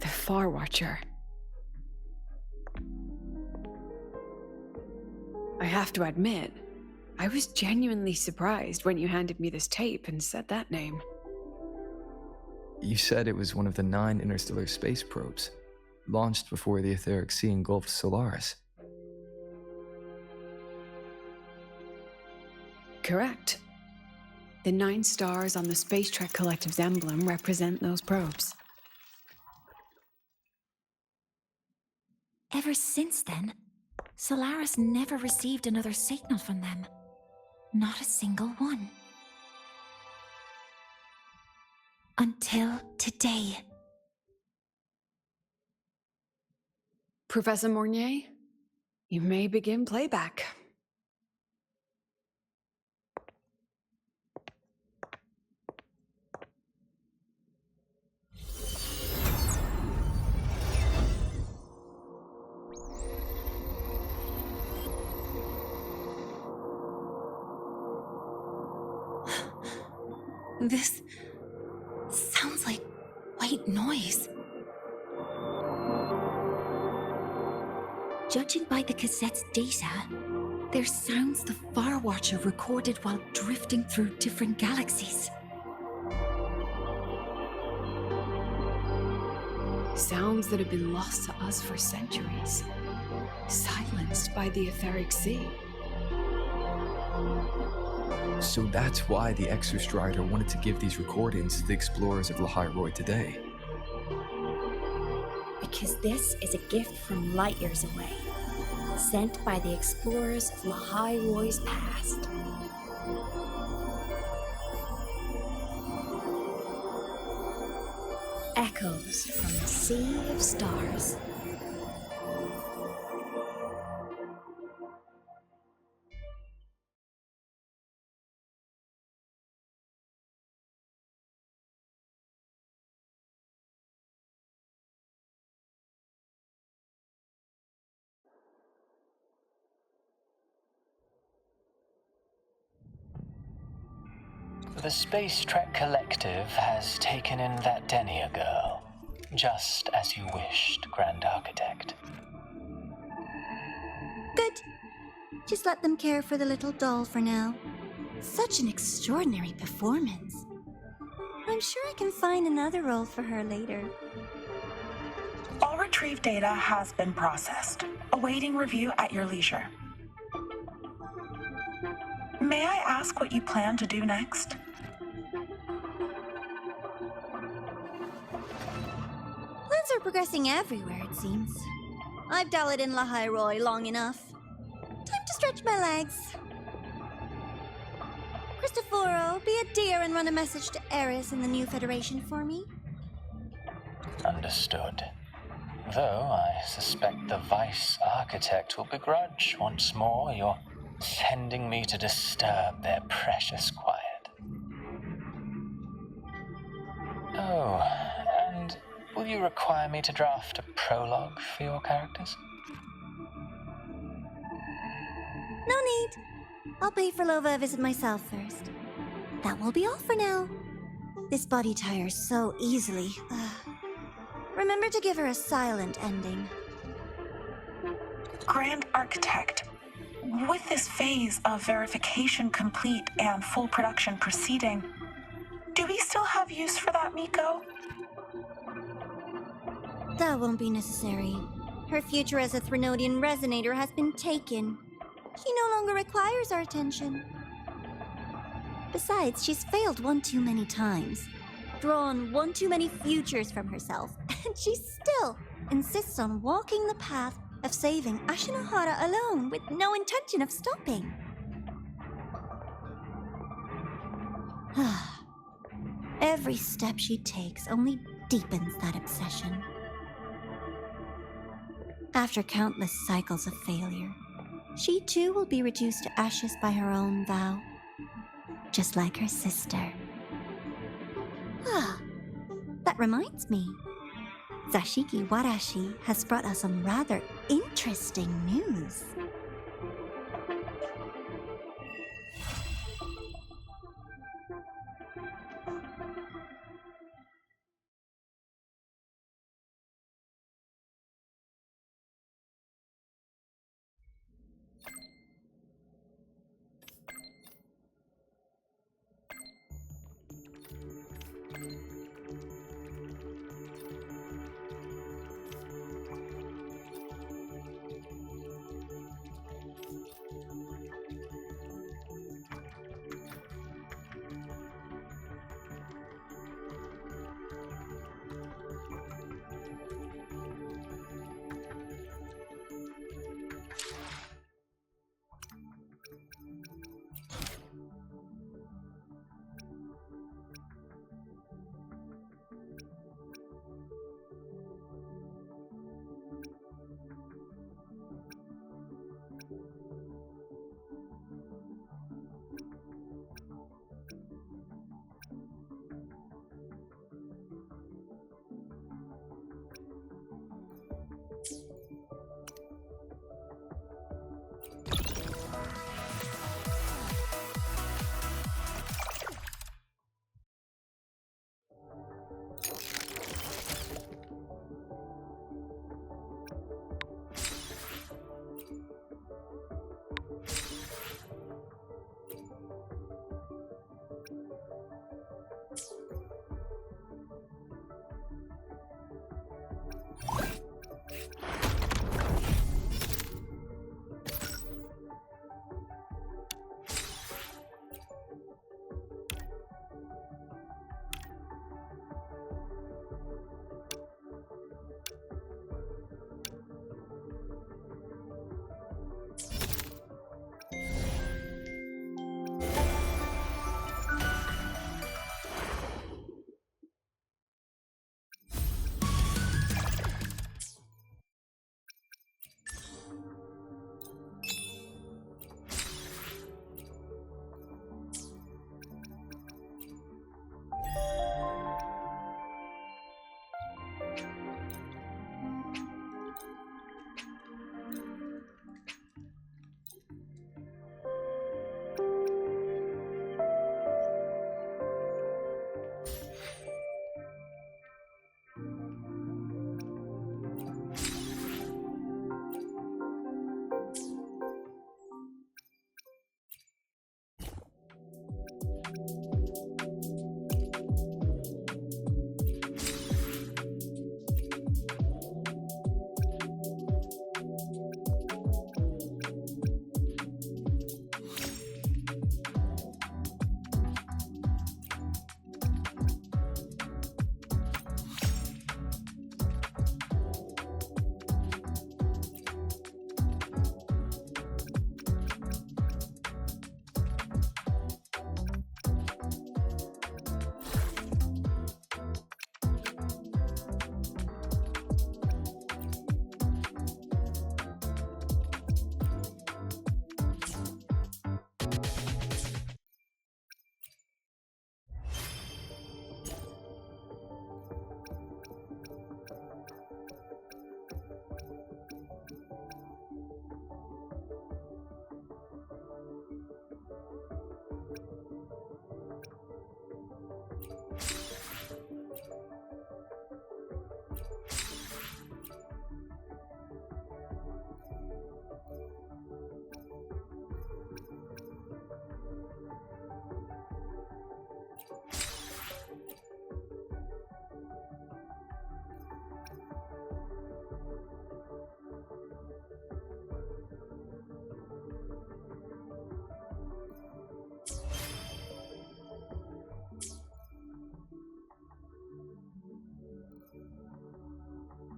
The Far Watcher. I have to admit, I was genuinely surprised when you handed me this tape and said that name. You said it was one of the 9 interstellar space probes, launched before the etheric sea engulfed Solaris. Correct. The 9 stars on the Space Trek Collective's emblem represent those probes. Ever since then, Solaris never received another signal from them. Not a single one. Until today. Professor Mornier, you may begin playback. This sounds like white noise. Judging by the cassette's data, they're sounds the Far Watcher recorded while drifting through different galaxies. Sounds that have been lost to us for centuries, silenced by the etheric sea. So that's why the Exostrider wanted to give these recordings to the explorers of Lahoi-Roi today. Because this is a gift from light years away, sent by the explorers of Lahoi-Roi's past. Echoes from the sea of stars. The Space Trek Collective has taken in that Denia girl, just as you wished, Grand Architect. Good. Just let them care for the little doll for now. Such an extraordinary performance. I'm sure I can find another role for her later. All retrieved data has been processed, awaiting review at your leisure. May I ask what you plan to do next? Plans are progressing everywhere, it seems. I've dallied in Lahoi-Roi long enough. Time to stretch my legs. Christoforo, be a dear and run a message to Eris and the new Federation for me. Understood. Though I suspect the Vice Architect will begrudge once more your sending me to disturb their precious quiet. Oh, and will you require me to draft a prologue for your characters? No need. I'll pay for Lova a visit myself first. That will be all for now. This body tires so easily. Remember to give her a silent ending. Grand Architect, with this phase of verification complete and full production proceeding, do we still have use for that Miko? That won't be necessary. Her future as a Threnodian resonator has been taken. She no longer requires our attention. Besides, she's failed one too many times, drawn one too many futures from herself, and she still insists on walking the path of saving Ashinahara alone with no intention of stopping. Every step she takes only deepens that obsession. After countless cycles of failure, she too will be reduced to ashes by her own vow, just like her sister. That reminds me. Zashiki Warashi has brought us some rather interesting news.